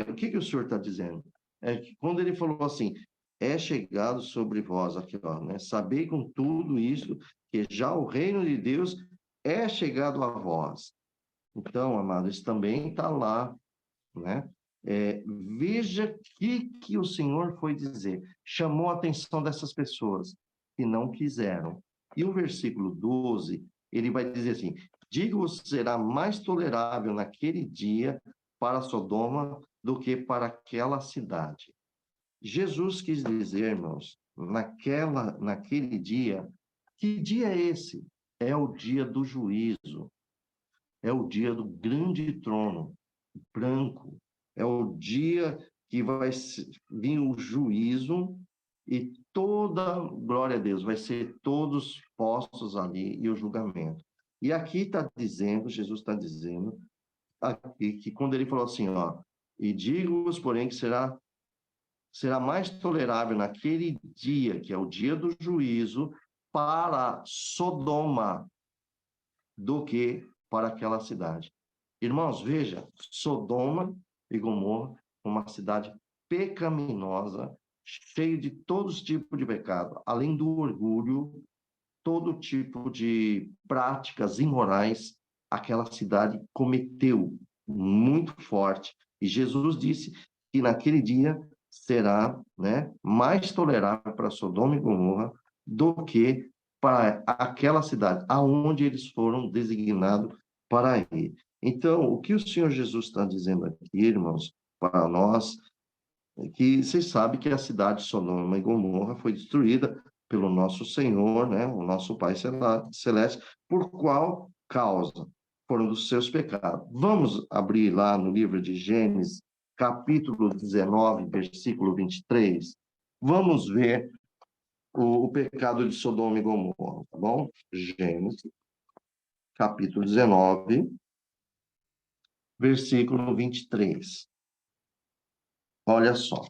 O que o Senhor está dizendo? É que quando ele falou assim, é chegado sobre vós, aqui, ó, né? Sabei com tudo isso, que já o reino de Deus é chegado a vós. Então, amados, isso também está lá, né? Veja o que o Senhor foi dizer. Chamou a atenção dessas pessoas que não quiseram. E o versículo 12, ele vai dizer assim: digo-vos, será mais tolerável naquele dia para Sodoma do que para aquela cidade. Jesus quis dizer, irmãos, naquele dia, que dia é esse? É o dia do juízo, é o dia do grande trono branco, é o dia que vai vir o juízo e toda, glória a Deus, vai ser todos postos ali e o julgamento. E aqui está dizendo, Jesus está dizendo, aqui, que quando ele falou assim, ó, e digo-vos, porém, que será mais tolerável naquele dia, que é o dia do juízo, para Sodoma do que para aquela cidade. Irmãos, veja, Sodoma e Gomorra, uma cidade pecaminosa, cheia de todos os tipos de pecado, além do orgulho, todo tipo de práticas imorais, aquela cidade cometeu muito forte. E Jesus disse que naquele dia será, né, mais tolerável para Sodoma e Gomorra do que para aquela cidade, aonde eles foram designados para ir. Então, o que o Senhor Jesus está dizendo aqui, irmãos, para nós, é que vocês sabem que a cidade de Sodoma e Gomorra foi destruída pelo nosso Senhor, né, o nosso Pai Celeste, por qual causa? Foram dos seus pecados. Vamos abrir lá no livro de Gênesis, capítulo 19, versículo 23. Vamos ver o pecado de Sodoma e Gomorra, tá bom? Gênesis, capítulo 19, versículo 23. Olha só.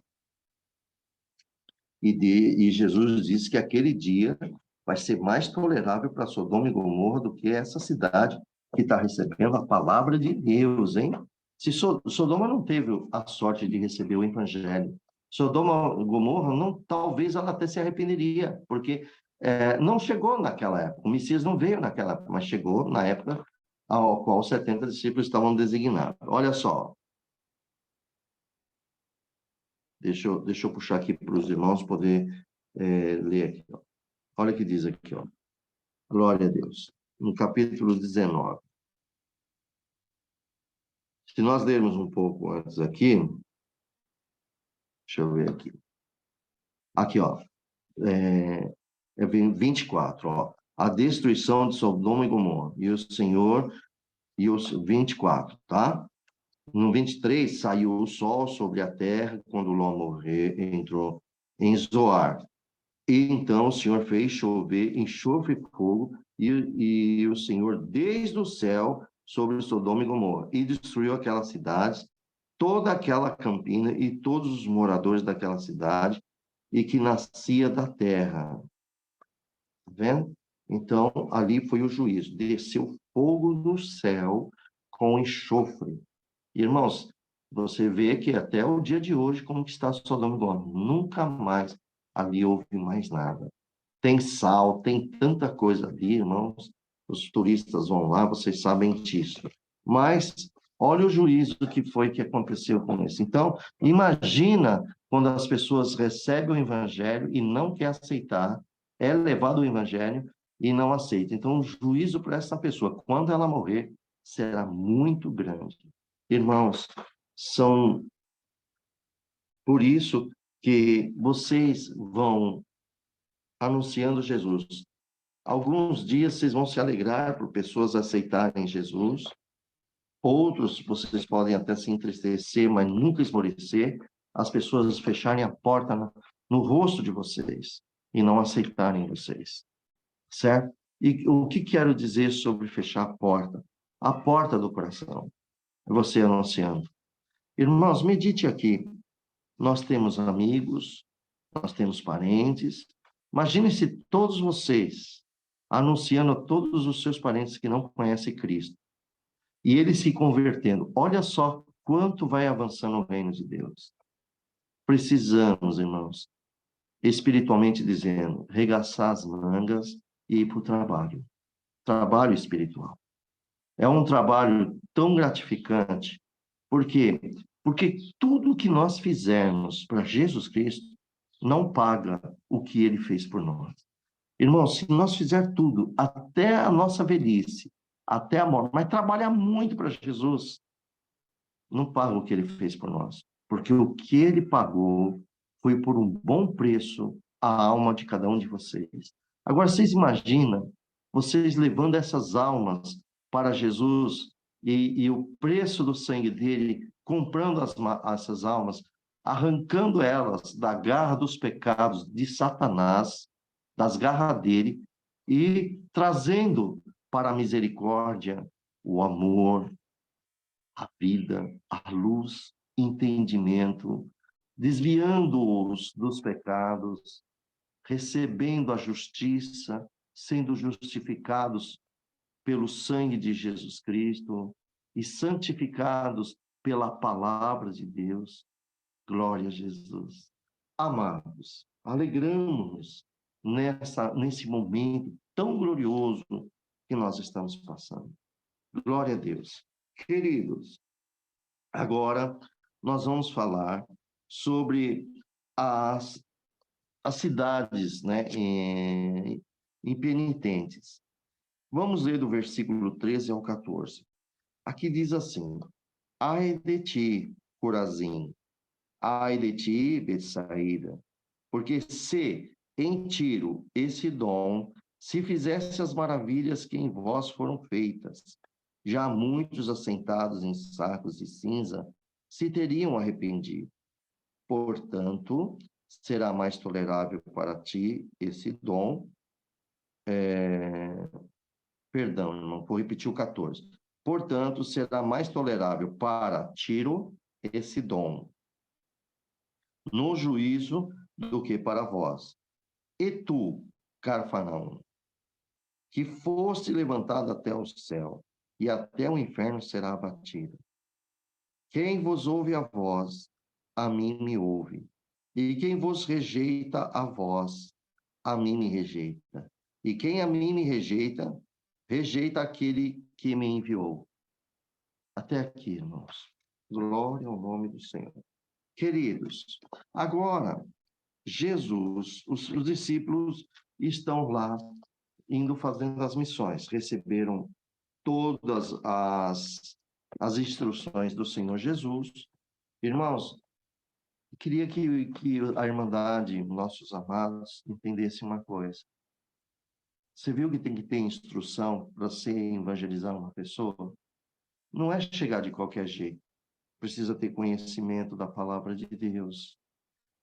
E Jesus disse que aquele dia vai ser mais tolerável para Sodoma e Gomorra do que essa cidade que está recebendo a palavra de Deus, hein? Se Sodoma não teve a sorte de receber o evangelho, Sodoma e Gomorra, não, talvez ela até se arrependeria, porque não chegou naquela época. O Messias não veio naquela época, mas chegou na época ao qual os 70 discípulos estavam designados. Olha só, deixa eu puxar aqui para os irmãos poder ler aqui. Ó. Olha o que diz aqui, ó. Glória a Deus. No capítulo 19. Se nós lermos um pouco antes aqui, deixa eu ver aqui. Aqui, ó. 24, ó. A destruição de Sodoma e Gomorra. E o Senhor, e os 24, tá? No 23, saiu o sol sobre a terra quando Ló entrou em Zoar. E então o Senhor fez chover enxofre e fogo, e o Senhor desde o céu sobre Sodoma e Gomorra, e destruiu aquelas cidades, toda aquela campina e todos os moradores daquela cidade, e que nascia da terra. Tá vendo? Então, ali foi o juízo. Desceu fogo do céu com enxofre. Irmãos, você vê que até o dia de hoje, como que está Sodoma e Gomorra, nunca mais ali houve mais nada. Tem sal, tem tanta coisa ali, irmãos. Os turistas vão lá, vocês sabem disso. Mas olha o juízo que aconteceu com isso. Então, imagina quando as pessoas recebem o evangelho e não quer aceitar, é levado o evangelho e não aceita. Então, o juízo para essa pessoa, quando ela morrer, será muito grande. Irmãos, são por isso que vocês vão anunciando Jesus. Alguns dias vocês vão se alegrar por pessoas aceitarem Jesus. Outros vocês podem até se entristecer, mas nunca esmorecer. As pessoas fecharem a porta no rosto de vocês e não aceitarem vocês. Certo? E o que quero dizer sobre fechar a porta? A porta do coração. É você anunciando. Irmãos, medite aqui. Nós temos amigos, nós temos parentes. Imagine se todos vocês anunciando a todos os seus parentes que não conhecem Cristo e eles se convertendo. Olha só quanto vai avançando o reino de Deus. Precisamos, irmãos, espiritualmente dizendo, regaçar as mangas e ir para o trabalho. Trabalho espiritual. É um trabalho tão gratificante, porque Porque tudo que nós fizermos para Jesus Cristo não paga o que ele fez por nós. Irmão, se nós fizer tudo, até a nossa velhice, até a morte, mas trabalhar muito para Jesus, não paga o que ele fez por nós. Porque o que ele pagou foi por um bom preço a alma de cada um de vocês. Agora, vocês imaginam vocês levando essas almas para Jesus e o preço do sangue dele, comprando essas almas, arrancando elas da garra dos pecados de Satanás, das garras dele, e trazendo para a misericórdia, o amor, a vida, a luz, entendimento, desviando-os dos pecados, recebendo a justiça, sendo justificados pelo sangue de Jesus Cristo e santificados pela palavra de Deus. Glória a Jesus. Amados, alegramos-nos nesse momento tão glorioso que nós estamos passando. Glória a Deus. Queridos, agora nós vamos falar sobre as cidades, né, impenitentes. Vamos ler do versículo 13 ao 14. Aqui diz assim: Ai de ti, Corazim, ai de ti, Betsaída, porque se em Tiro e Sidom se fizesse as maravilhas que em vós foram feitas, já muitos assentados em sacos de cinza se teriam arrependido. Portanto, será mais tolerável para ti esse dom. Perdão, não vou repetir o 14. Portanto, será mais tolerável para Tiro esse dom no juízo do que para vós. E tu, Carfanaum, que foste levantado até o céu, e até o inferno será abatido. Quem vos ouve a vós, a mim me ouve. E quem vos rejeita a vós, a mim me rejeita. E quem a mim me rejeita, rejeita aquele que me enviou. Até aqui, irmãos. Glória ao nome do Senhor. Queridos, agora, Jesus, os discípulos estão lá, indo fazendo as missões. Receberam todas as instruções do Senhor Jesus. Irmãos, queria que a Irmandade, nossos amados, entendesse uma coisa. Você viu que tem que ter instrução para você evangelizar uma pessoa? Não é chegar de qualquer jeito. Precisa ter conhecimento da palavra de Deus.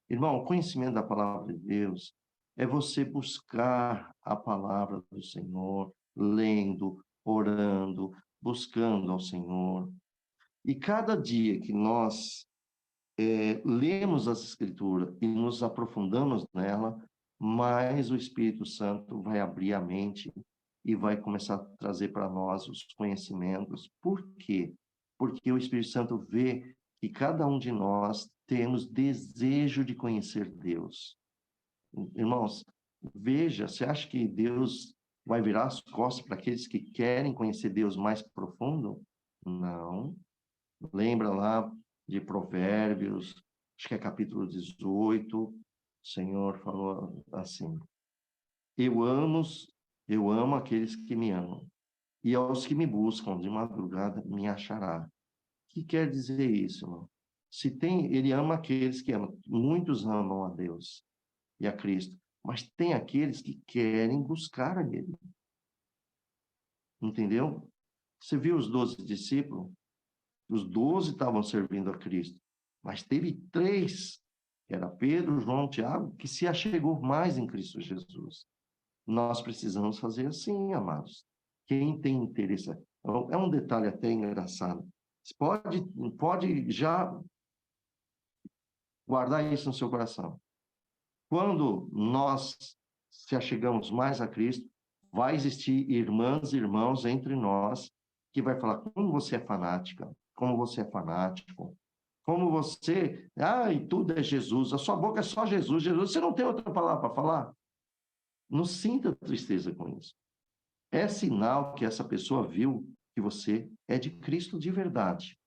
Irmão, o conhecimento da palavra de Deus é você buscar a palavra do Senhor, lendo, orando, buscando ao Senhor. E cada dia que nós lemos as Escrituras e nos aprofundamos nela, mais o Espírito Santo vai abrir a mente e vai começar a trazer para nós os conhecimentos. Por quê? Porque o Espírito Santo vê que cada um de nós temos desejo de conhecer Deus. Irmãos, veja, você acha que Deus vai virar as costas para aqueles que querem conhecer Deus mais profundo? Não. Lembra lá de Provérbios, acho que é capítulo 18, o Senhor falou assim: eu amo aqueles que me amam, e aos que me buscam de madrugada me achará. O que quer dizer isso, irmão? Ele ama aqueles que amam. Muitos amam a Deus e a Cristo, mas tem aqueles que querem buscar a Ele. Entendeu? Você viu os 12 discípulos? Os 12 estavam servindo a Cristo, mas teve 3, que era Pedro, João, Tiago, que se achegou mais em Cristo Jesus. Nós precisamos fazer assim, amados. Quem tem interesse... É um detalhe até engraçado. Você pode já guardar isso no seu coração. Quando nós se achegamos mais a Cristo, vai existir irmãs e irmãos entre nós que vai falar como você é fanática, como você é fanático, como você... Ai, tudo é Jesus, a sua boca é só Jesus, Jesus. Você não tem outra palavra para falar? Não sinta tristeza com isso. É sinal que essa pessoa viu que você é de Cristo de verdade.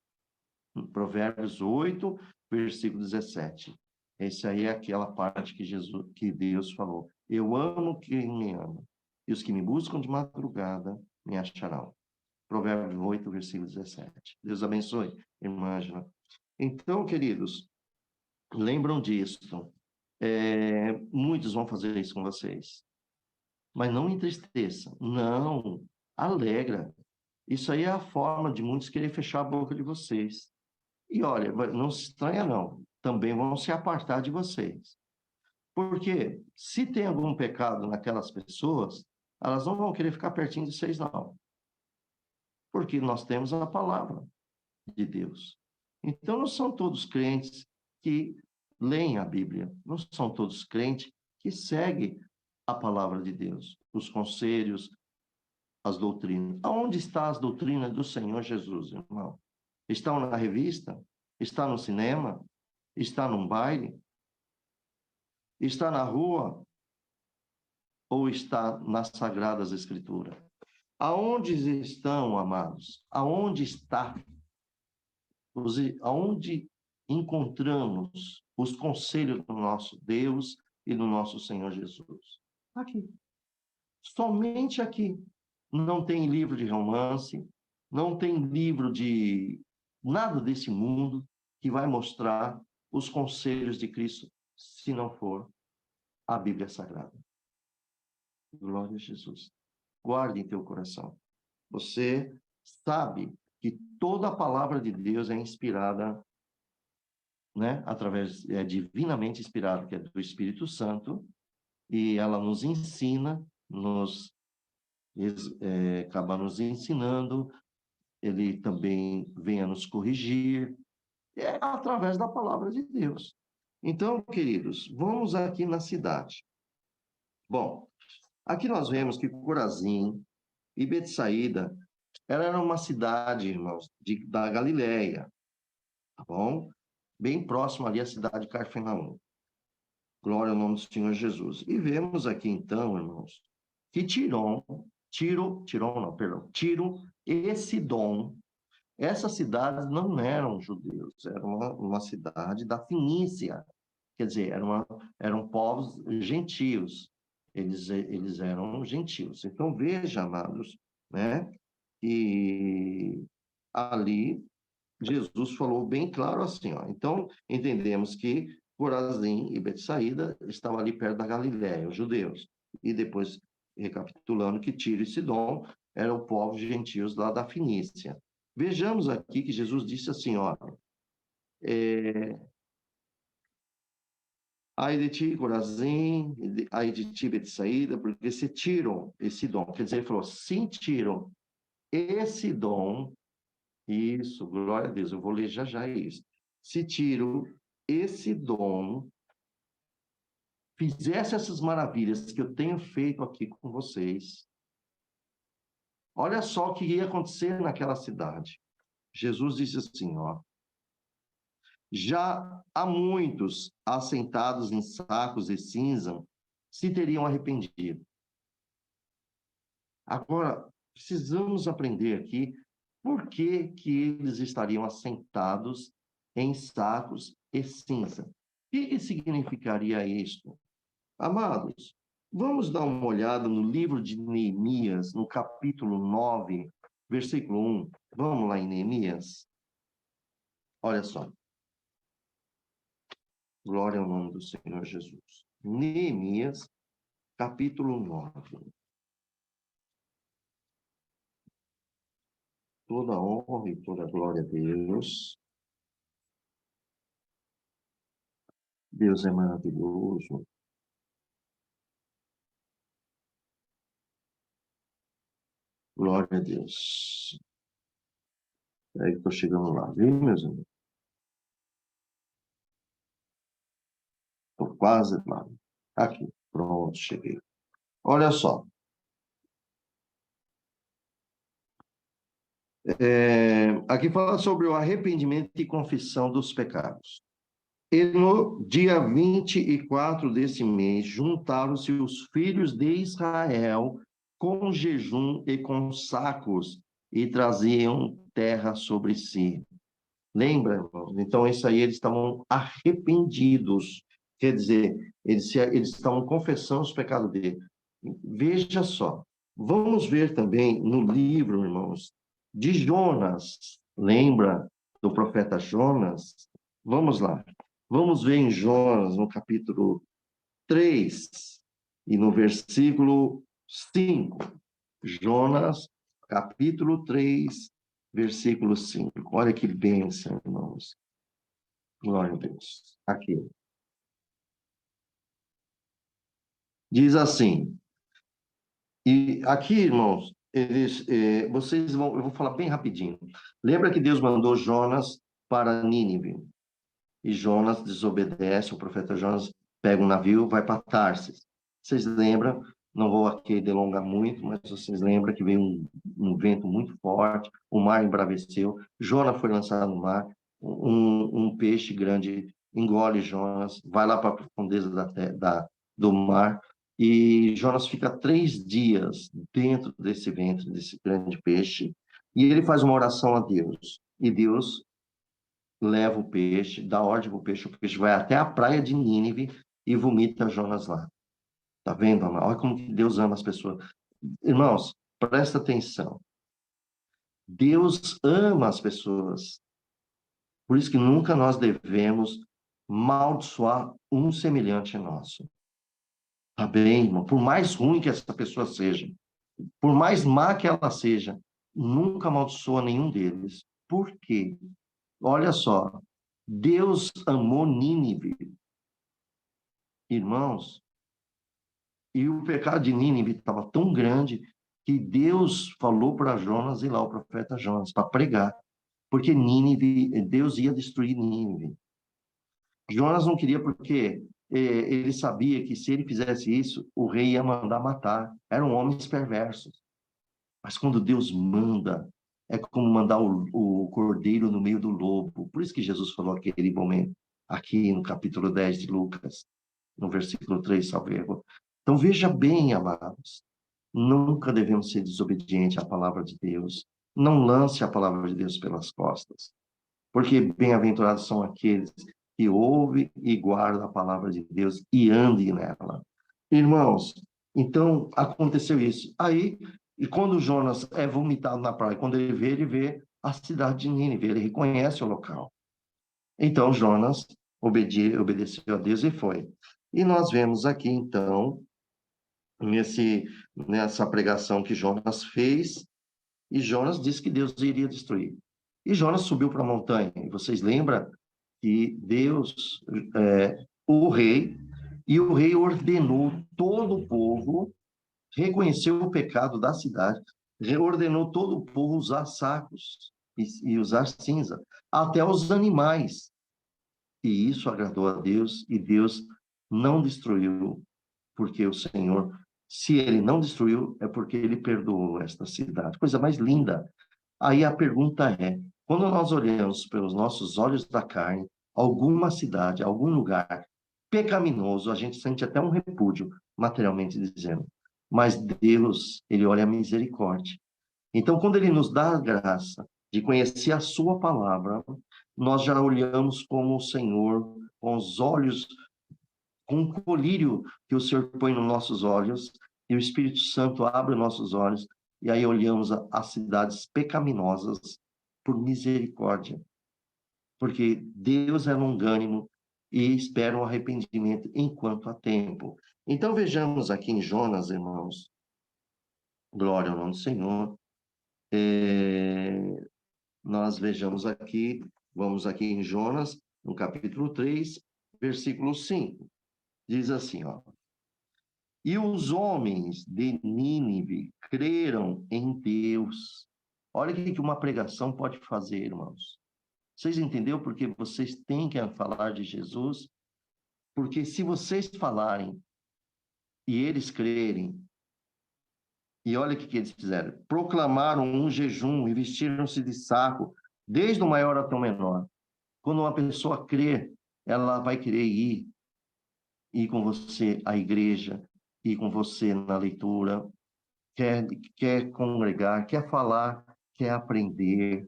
Provérbios 8, versículo 17. Esse aí é aquela parte que Deus falou. Eu amo quem me ama, e os que me buscam de madrugada me acharão. Provérbios 8, versículo 17. Deus abençoe, irmã Angela. Então, queridos, lembram disso. Muitos vão fazer isso com vocês. Mas não entristeça. Não. Alegra. Isso aí é a forma de muitos querer fechar a boca de vocês. E olha, não se estranha não. Também vão se apartar de vocês. Porque se tem algum pecado naquelas pessoas, elas não vão querer ficar pertinho de vocês, não. Porque nós temos a palavra de Deus. Então, não são todos crentes que leem a Bíblia. Não são todos crentes que seguem a palavra de Deus, os conselhos, as doutrinas. Aonde está as doutrinas do Senhor Jesus, irmão? Estão na revista? Está no cinema? Está num baile? Está na rua? Ou está nas Sagradas Escrituras? Aonde estão, amados? Aonde está? Aonde encontramos os conselhos do nosso Deus e do nosso Senhor Jesus? Aqui. Somente aqui. Não tem livro de romance, não tem livro de nada desse mundo que vai mostrar os conselhos de Cristo, se não for a Bíblia Sagrada. Glória a Jesus. Guarde em teu coração. Você sabe que toda a palavra de Deus é inspirada, né? É divinamente inspirada, que é do Espírito Santo, e ela nos ensina, acaba nos ensinando, ele também vem a nos corrigir, é através da palavra de Deus. Então, queridos, vamos aqui na cidade. Bom, aqui nós vemos que Corazim e Betsaída era uma cidade, irmãos, da Galileia, tá bom? Bem próximo ali à cidade de Cafarnaum. Glória ao nome do Senhor Jesus. E vemos aqui, então, irmãos, que Tiro e Sidom, essas cidades não eram judeus, era uma cidade da Fenícia, quer dizer, eram povos gentios, eles eram gentios. Então, veja, amados, né, que ali Jesus falou bem claro assim, ó. Então, entendemos que Corazim e Betsaída estavam ali perto da Galiléia, os judeus. E depois, recapitulando, que Tiro e Sidom eram povos gentios lá da Fenícia. Vejamos aqui que Jesus disse assim, ó, ai de ti, Corazim, ai de ti, Betsaída, porque se Tiro e Sidom, quer dizer, ele falou, sim, Tiro e Sidom, isso, glória a Deus, eu vou ler já isso. Se Tiro e Sidom fizesse essas maravilhas que eu tenho feito aqui com vocês, olha só o que ia acontecer naquela cidade. Jesus disse assim, ó, já há muitos assentados em sacos e cinza se teriam arrependido. Agora, precisamos aprender aqui por que eles estariam assentados em sacos e cinza. O que significaria isto? Amados, vamos dar uma olhada no livro de Neemias, no capítulo 9, versículo 1. Vamos lá em Neemias? Olha só. Glória ao nome do Senhor Jesus. Neemias, capítulo 9. Toda honra e toda glória a Deus. Deus é maravilhoso. Glória a Deus. Aí estou chegando lá, viu, meus amigos? Estou quase lá. Aqui, pronto, cheguei. Olha só. Aqui fala sobre o arrependimento e confissão dos pecados. E no dia 24 desse mês, juntaram-se os filhos de Israel com jejum e com sacos, e traziam terra sobre si. Lembra, irmãos? Então, isso aí, eles estavam arrependidos. Quer dizer, eles estavam confessando os pecados dele. Veja só. Vamos ver também no livro, irmãos, de Jonas. Lembra do profeta Jonas? Vamos lá. Vamos ver em Jonas, no capítulo 3 e no versículo 5. Jonas, capítulo 3, versículo 5. Olha que bênção, irmãos. Glória a Deus. Aqui. Diz assim, e aqui, irmãos, eu vou falar bem rapidinho. Lembra que Deus mandou Jonas para Nínive? E Jonas desobedece, o profeta Jonas pega um navio, vai para Tarsis. Vocês lembram? Não vou aqui delongar muito, mas vocês lembram que veio um vento muito forte, o mar embraveceu, Jonas foi lançado no mar, um peixe grande engole Jonas, vai lá para a profundeza do mar, e Jonas fica 3 dias dentro desse ventre, desse grande peixe, e ele faz uma oração a Deus. E Deus leva o peixe, dá ordem para o peixe vai até a praia de Nínive e vomita Jonas lá. Tá vendo, Ana? Olha como que Deus ama as pessoas. Irmãos, presta atenção. Deus ama as pessoas. Por isso que nunca nós devemos maldiçoar um semelhante nosso. Tá bem, irmão? Por mais ruim que essa pessoa seja, por mais má que ela seja, nunca amaldiçoa nenhum deles. Por quê? Olha só, Deus amou Nínive, irmãos, e o pecado de Nínive estava tão grande que Deus falou para Jonas ir lá, o profeta Jonas, para pregar, porque Nínive, Deus ia destruir Nínive. Jonas não queria porque ele sabia que se ele fizesse isso, o rei ia mandar matar. Eram homens perversos. Mas quando Deus manda, é como mandar o cordeiro no meio do lobo. Por isso que Jesus falou aquele momento, aqui no capítulo 10 de Lucas, no versículo 3, salvo erro. Então veja bem, amados, nunca devemos ser desobedientes à palavra de Deus. Não lance a palavra de Deus pelas costas, porque bem-aventurados são aqueles que ouvem e guardam a palavra de Deus e andem nela. Irmãos, então aconteceu isso. Aí, e quando Jonas é vomitado na praia, quando ele vê a cidade de Nínive, ele reconhece o local. Então Jonas obedeceu a Deus e foi. E nós vemos aqui, então, nessa pregação que Jonas fez, e Jonas disse que Deus iria destruir. E Jonas subiu para a montanha. E vocês lembram que Deus, o rei ordenou todo o povo, reconheceu o pecado da cidade, ordenou todo o povo usar sacos e usar cinza, até os animais. E isso agradou a Deus, e Deus não destruiu, porque o Senhor, se ele não destruiu, é porque ele perdoou esta cidade. Coisa mais linda. Aí a pergunta é: quando nós olhamos pelos nossos olhos da carne, alguma cidade, algum lugar pecaminoso, a gente sente até um repúdio, materialmente dizendo. Mas Deus, ele olha a misericórdia. Então, quando ele nos dá a graça de conhecer a sua palavra, nós já olhamos como o Senhor, com os olhos, com um colírio que o Senhor põe nos nossos olhos, e o Espírito Santo abre nossos olhos, e aí olhamos as cidades pecaminosas por misericórdia, porque Deus é longânimo e espera um arrependimento enquanto há tempo. Então vejamos aqui em Jonas, irmãos, glória ao nome do Senhor, nós vejamos aqui, vamos aqui em Jonas, no capítulo 3, versículo 5, diz assim, ó: e os homens de Nínive creram em Deus. Olha o que uma pregação pode fazer, irmãos. Vocês entenderam porque vocês têm que falar de Jesus? Porque se vocês falarem e eles crerem, e olha o que eles fizeram: proclamaram um jejum e vestiram-se de saco, desde o maior até o menor. Quando uma pessoa crê, ela vai querer ir com você à igreja, ir com você na leitura, quer congregar, quer falar, quer aprender.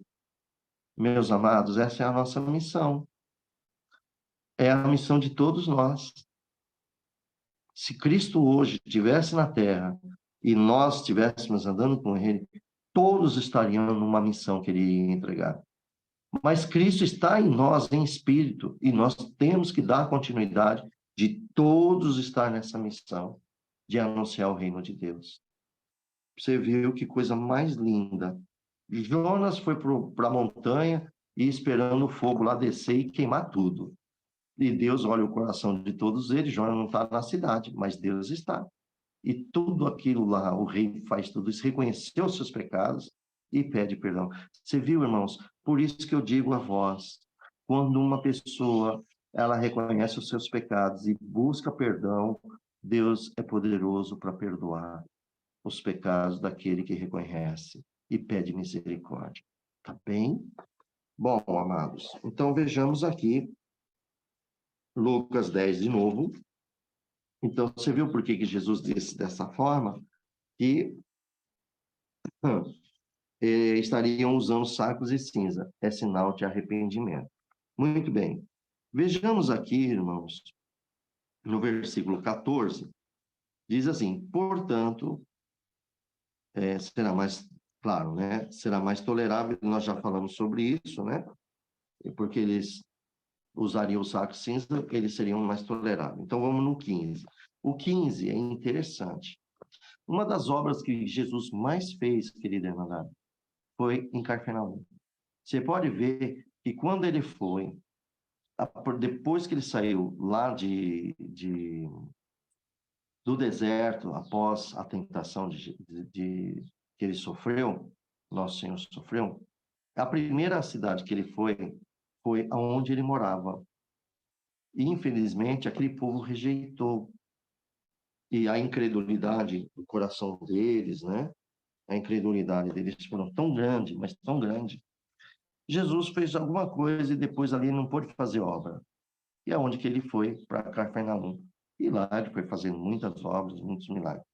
Meus amados, essa é a nossa missão. É a missão de todos nós. Se Cristo hoje estivesse na Terra e nós estivéssemos andando com Ele, todos estariam numa missão que Ele ia entregar. Mas Cristo está em nós, em espírito, e nós temos que dar continuidade de todos estar nessa missão de anunciar o reino de Deus. Você viu que coisa mais linda. Jonas foi para a montanha e esperando o fogo lá descer e queimar tudo. E Deus olha o coração de todos eles. Jonas não está na cidade, mas Deus está. E tudo aquilo lá, o rei faz tudo isso, reconheceu os seus pecados e pede perdão. Você viu, irmãos? Por isso que eu digo a vós, quando uma pessoa ela reconhece os seus pecados e busca perdão, Deus é poderoso para perdoar os pecados daquele que reconhece e pede misericórdia. Tá bem? Bom, amados, então vejamos aqui Lucas 10 de novo. Então, você viu por que Jesus disse dessa forma? Que estariam usando sacos e cinza. É sinal de arrependimento. Muito bem. Vejamos aqui, irmãos, no versículo 14, diz assim, portanto, será mais, claro, né? Será mais tolerável, nós já falamos sobre isso, né? Porque eles usariam o saco cinza, eles seriam mais toleráveis. Então, vamos no 15. O 15 é interessante. Uma das obras que Jesus mais fez, querida irmã, foi em Cafarnaum. Você pode ver que quando ele foi, depois que ele saiu lá do deserto, após a tentação que ele sofreu, nosso Senhor sofreu, a primeira cidade que ele foi aonde ele morava. E, infelizmente, aquele povo rejeitou. E a incredulidade do coração deles, né? A incredulidade deles foram tão grande, mas tão grande. Jesus fez alguma coisa e depois ali não pôde fazer obra. E é onde que ele foi para Cafarnaum. E lá ele foi fazendo muitas obras, muitos milagres.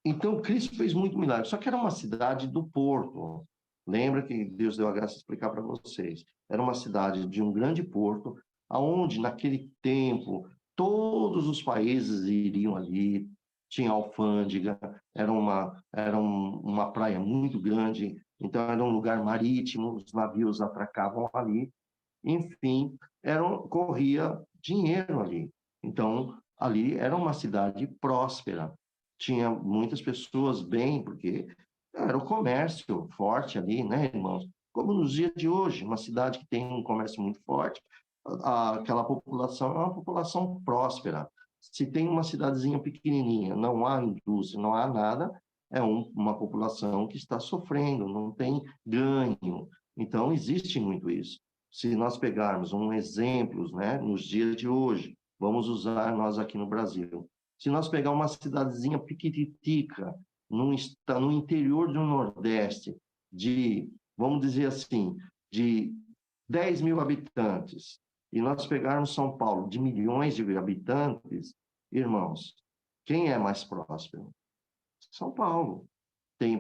Então, Cristo fez muito milagre. Só que era uma cidade do porto. Lembra que Deus deu a graça de explicar para vocês. Era uma cidade de um grande porto, aonde naquele tempo todos os países iriam ali, tinha alfândega, era uma praia muito grande, então era um lugar marítimo, os navios atracavam ali, enfim, corria dinheiro ali. Então, ali era uma cidade próspera, tinha muitas pessoas bem, porque era o comércio forte ali, né, irmãos? Como nos dias de hoje, uma cidade que tem um comércio muito forte, aquela população é uma população próspera. Se tem uma cidadezinha pequenininha, não há indústria, não há nada, é uma população que está sofrendo, não tem ganho. Então, existe muito isso. Se nós pegarmos um exemplo, né, nos dias de hoje, vamos usar nós aqui no Brasil. Se nós pegar uma cidadezinha piquititica, no interior do Nordeste, vamos dizer assim, de 10 mil habitantes, e nós pegarmos São Paulo de milhões de habitantes, irmãos, quem é mais próspero? São Paulo.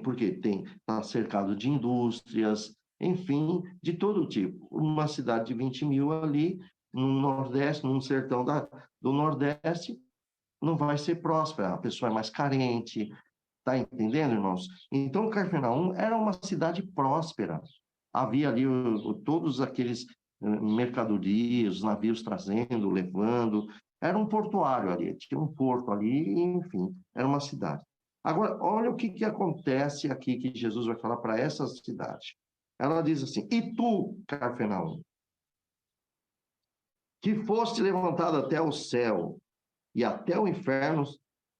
Porque está cercado de indústrias, enfim, de todo tipo. Uma cidade de 20 mil ali, no Nordeste, num sertão do Nordeste, não vai ser próspera, a pessoa é mais carente, tá entendendo, irmãos? Então, Cafarnaum era uma cidade próspera. Havia ali todos aqueles mercadorias, navios trazendo, levando. Era um portuário ali, tinha um porto ali, enfim, era uma cidade. Agora, olha o que acontece aqui que Jesus vai falar para essa cidade. Ela diz assim: e tu, Cafarnaum, que foste levantado até o céu e até o inferno,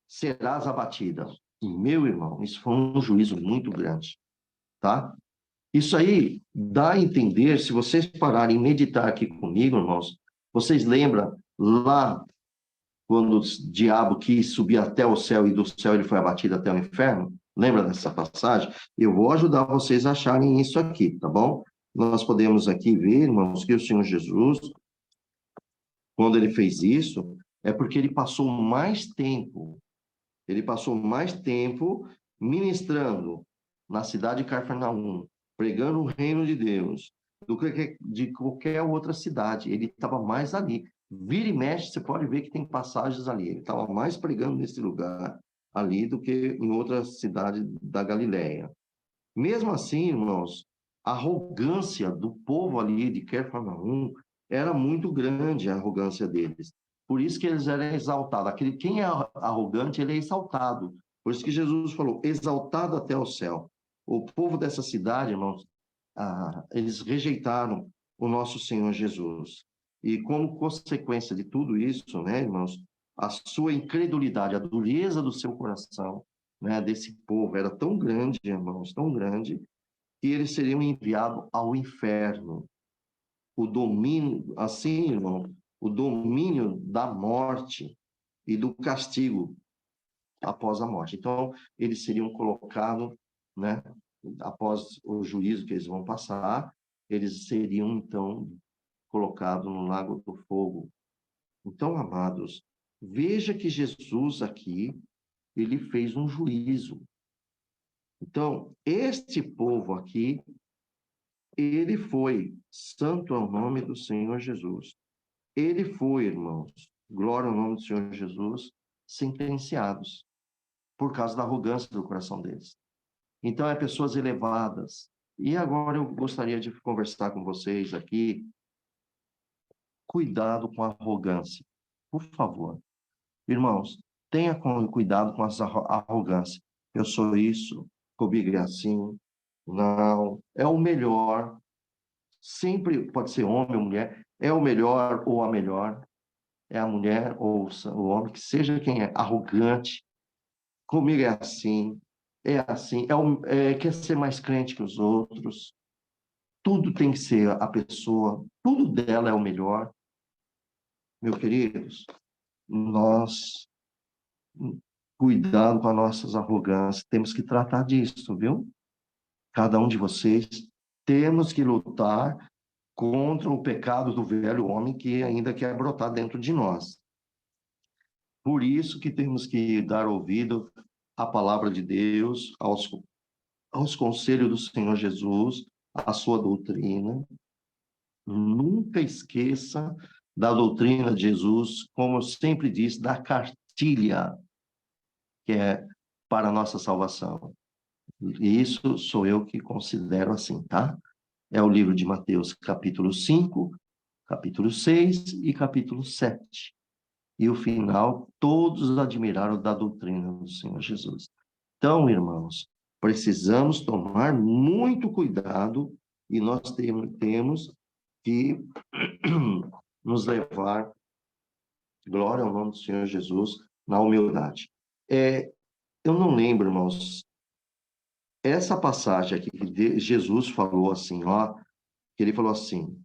serás abatida. Meu irmão, isso foi um juízo muito grande, tá? Isso aí dá a entender, se vocês pararem e meditar aqui comigo, irmãos, vocês lembram lá quando o diabo quis subir até o céu e do céu ele foi abatido até o inferno? Lembra dessa passagem? Eu vou ajudar vocês a acharem isso aqui, tá bom? Nós podemos aqui ver, irmãos, que o Senhor Jesus, quando ele fez isso, é porque ele passou mais tempo ministrando na cidade de Cafarnaum, pregando o reino de Deus, do que de qualquer outra cidade. Ele estava mais ali. Vira e mexe, você pode ver que tem passagens ali. Ele estava mais pregando nesse lugar ali do que em outra cidade da Galileia. Mesmo assim, irmãos, a arrogância do povo ali de Cafarnaum era muito grande, a arrogância deles. Por isso que eles eram exaltados. Quem é arrogante, ele é exaltado. Por isso que Jesus falou, exaltado até o céu. O povo dessa cidade, irmãos, eles rejeitaram o nosso Senhor Jesus. E como consequência de tudo isso, né, irmãos, a sua incredulidade, a dureza do seu coração, né, desse povo era tão grande, irmãos, tão grande, que eles seriam enviados ao inferno. O domínio, assim, irmão, o domínio da morte e do castigo após a morte. Então, eles seriam colocados, né, após o juízo que eles vão passar, eles seriam, então, colocados no lago do fogo. Então, amados, veja que Jesus aqui, ele fez um juízo. Então, este povo aqui, ele foi, santo é o nome do Senhor Jesus. Ele foi, irmãos, glória ao nome do Senhor Jesus, sentenciados por causa da arrogância do coração deles. Então, é pessoas elevadas. E agora eu gostaria de conversar com vocês aqui. Cuidado com a arrogância. Por favor. Irmãos, tenha cuidado com essa arrogância. Eu sou isso, comigo é assim. Não, é o melhor. Sempre pode ser homem ou mulher. É o melhor ou a melhor. É a mulher ou o homem, que seja quem é arrogante. Comigo é assim. É assim. Quer ser mais crente que os outros. Tudo tem que ser a pessoa. Tudo dela é o melhor. Meus queridos, nós cuidado com as nossas arrogâncias. Temos que tratar disso, viu? Cada um de vocês. Temos que lutar contra o pecado do velho homem que ainda quer brotar dentro de nós. Por isso que temos que dar ouvido à palavra de Deus, aos conselhos do Senhor Jesus, à sua doutrina. Nunca esqueça da doutrina de Jesus, como eu sempre disse, da cartilha, que é para a nossa salvação. E isso sou eu que considero assim, tá? É o livro de Mateus, capítulo 5, capítulo 6 e capítulo 7. E o final, todos admiraram da doutrina do Senhor Jesus. Então, irmãos, precisamos tomar muito cuidado e nós temos que nos levar, glória ao nome do Senhor Jesus, na humildade. Eu não lembro, irmãos, essa passagem aqui que Jesus falou assim, ó, que ele falou assim,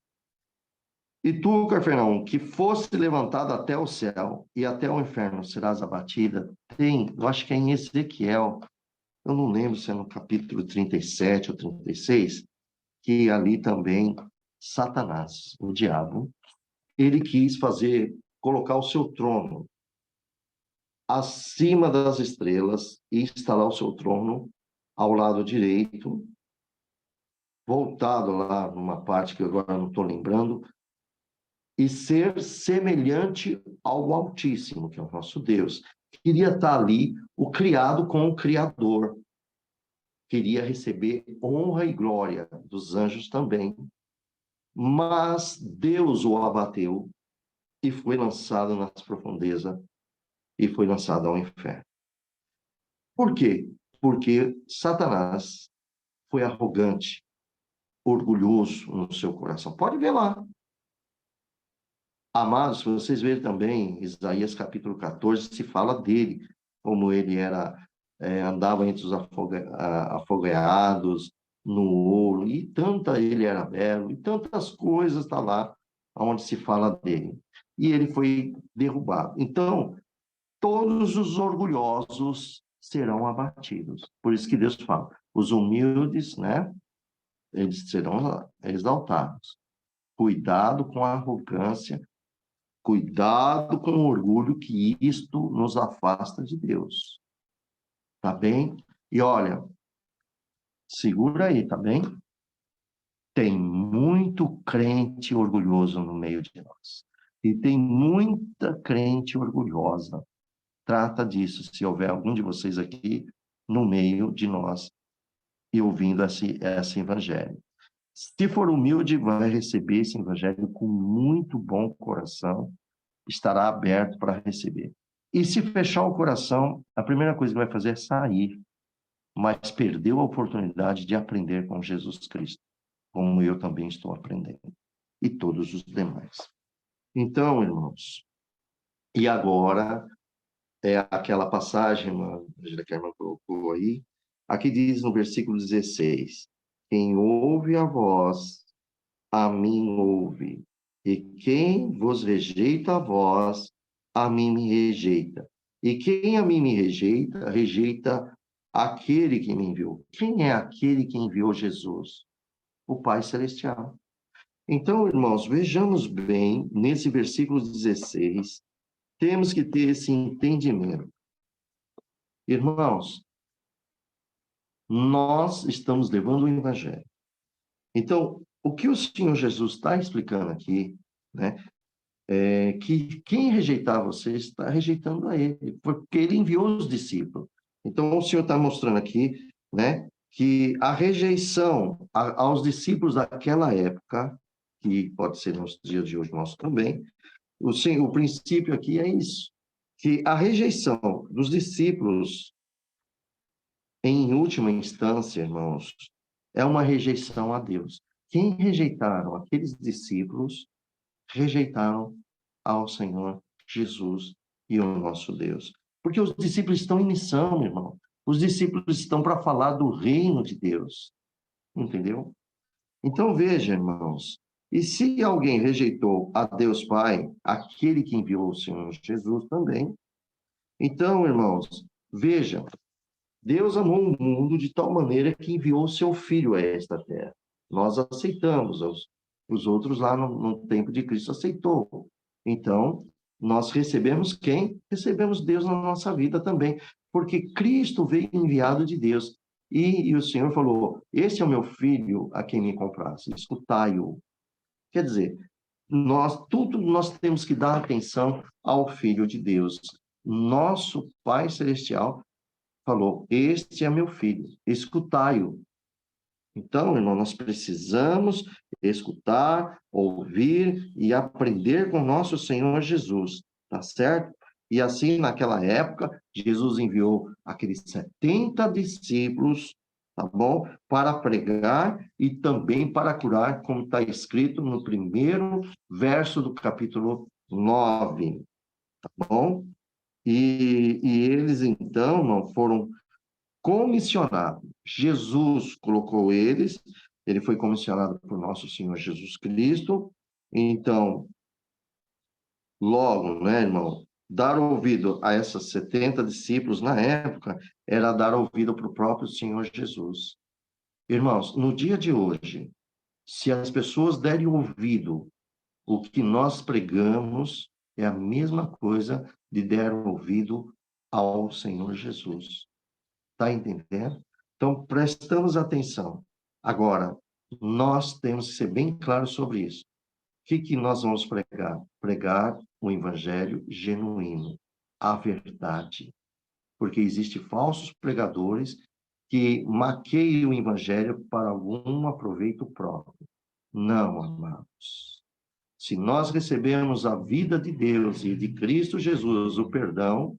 e tu, Cafarnaum, que fosse levantado até o céu e até o inferno serás abatida, eu acho que é em Ezequiel, eu não lembro se é no capítulo 37 ou 36, que ali também Satanás, o diabo, ele quis colocar o seu trono acima das estrelas e instalar o seu trono ao lado direito, voltado lá numa parte que eu agora não estou lembrando, e ser semelhante ao Altíssimo, que é o nosso Deus. Queria estar ali, o criado com o Criador. Queria receber honra e glória dos anjos também. Mas Deus o abateu e foi lançado nas profundezas e foi lançado ao inferno. Por quê? Porque Satanás foi arrogante, orgulhoso no seu coração. Pode ver lá. Amados, vocês verem também, Isaías capítulo 14, se fala dele, como ele andava entre os afogueados, no ouro, e ele era belo, e tantas coisas está lá, onde se fala dele. E ele foi derrubado. Então, todos os orgulhosos serão abatidos. Por isso que Deus fala, os humildes, né, eles serão exaltados. Cuidado com a arrogância, cuidado com o orgulho, que isto nos afasta de Deus. Tá bem? E olha, segura aí, tá bem? Tem muito crente orgulhoso no meio de nós. E tem muita crente orgulhosa. Trata disso, se houver algum de vocês aqui no meio de nós e ouvindo esse evangelho. Se for humilde, vai receber esse evangelho com muito bom coração, estará aberto para receber. E se fechar o coração, a primeira coisa que vai fazer é sair, mas perdeu a oportunidade de aprender com Jesus Cristo, como eu também estou aprendendo, e todos os demais. Então, irmãos, e agora é aquela passagem, que a irmã colocou aí, aqui diz no versículo 16, quem ouve a voz, a mim ouve, e quem vos rejeita a vós, a mim me rejeita. E quem a mim me rejeita, rejeita aquele que me enviou. Quem é aquele que enviou Jesus? O Pai Celestial. Então, irmãos, vejamos bem, nesse versículo 16, temos que ter esse entendimento. Irmãos, nós estamos levando o Evangelho. Então, o que o Senhor Jesus está explicando aqui, né, é que quem rejeitar você está rejeitando a Ele, porque Ele enviou os discípulos. Então, o Senhor está mostrando aqui, né, que a rejeição aos discípulos daquela época, que pode ser nos dias de hoje nosso também, o princípio aqui é isso, que a rejeição dos discípulos, em última instância, irmãos, é uma rejeição a Deus. Quem rejeitaram aqueles discípulos, rejeitaram ao Senhor Jesus e ao nosso Deus. Porque os discípulos estão em missão, irmão. Os discípulos estão para falar do reino de Deus. Entendeu? Então, veja, irmãos, e se alguém rejeitou a Deus Pai, aquele que enviou o Senhor Jesus também, então, irmãos, veja, Deus amou o mundo de tal maneira que enviou o seu Filho a esta terra. Nós aceitamos, os outros lá no tempo de Cristo aceitou. Então, nós recebemos quem? Recebemos Deus na nossa vida também, porque Cristo veio enviado de Deus. E o Senhor falou, esse é o meu Filho a quem me comprasse, escutai-o. Quer dizer, nós temos que dar atenção ao Filho de Deus. Nosso Pai Celestial falou, este é meu filho, escutai-o. Então, irmão, nós precisamos escutar, ouvir e aprender com nosso Senhor Jesus, tá certo? E assim, naquela época, Jesus enviou aqueles 70 discípulos, tá bom? Para pregar e também para curar, como está escrito no primeiro verso do capítulo 9, tá bom? E eles, então, não foram comissionados. Jesus colocou eles, ele foi comissionado por nosso Senhor Jesus Cristo. Então, logo, né, irmão, dar ouvido a esses 70 discípulos na época era dar ouvido para o próprio Senhor Jesus. Irmãos, no dia de hoje, se as pessoas derem ouvido o que nós pregamos, é a mesma coisa de der ouvido ao Senhor Jesus. Está entendendo? Então, prestamos atenção. Agora, nós temos que ser bem claros sobre isso. O que nós vamos pregar? Pregar o evangelho genuíno, a verdade. Porque existem falsos pregadores que maqueiam o evangelho para algum aproveito próprio. Não, amados. Se nós recebemos a vida de Deus e de Cristo Jesus, o perdão,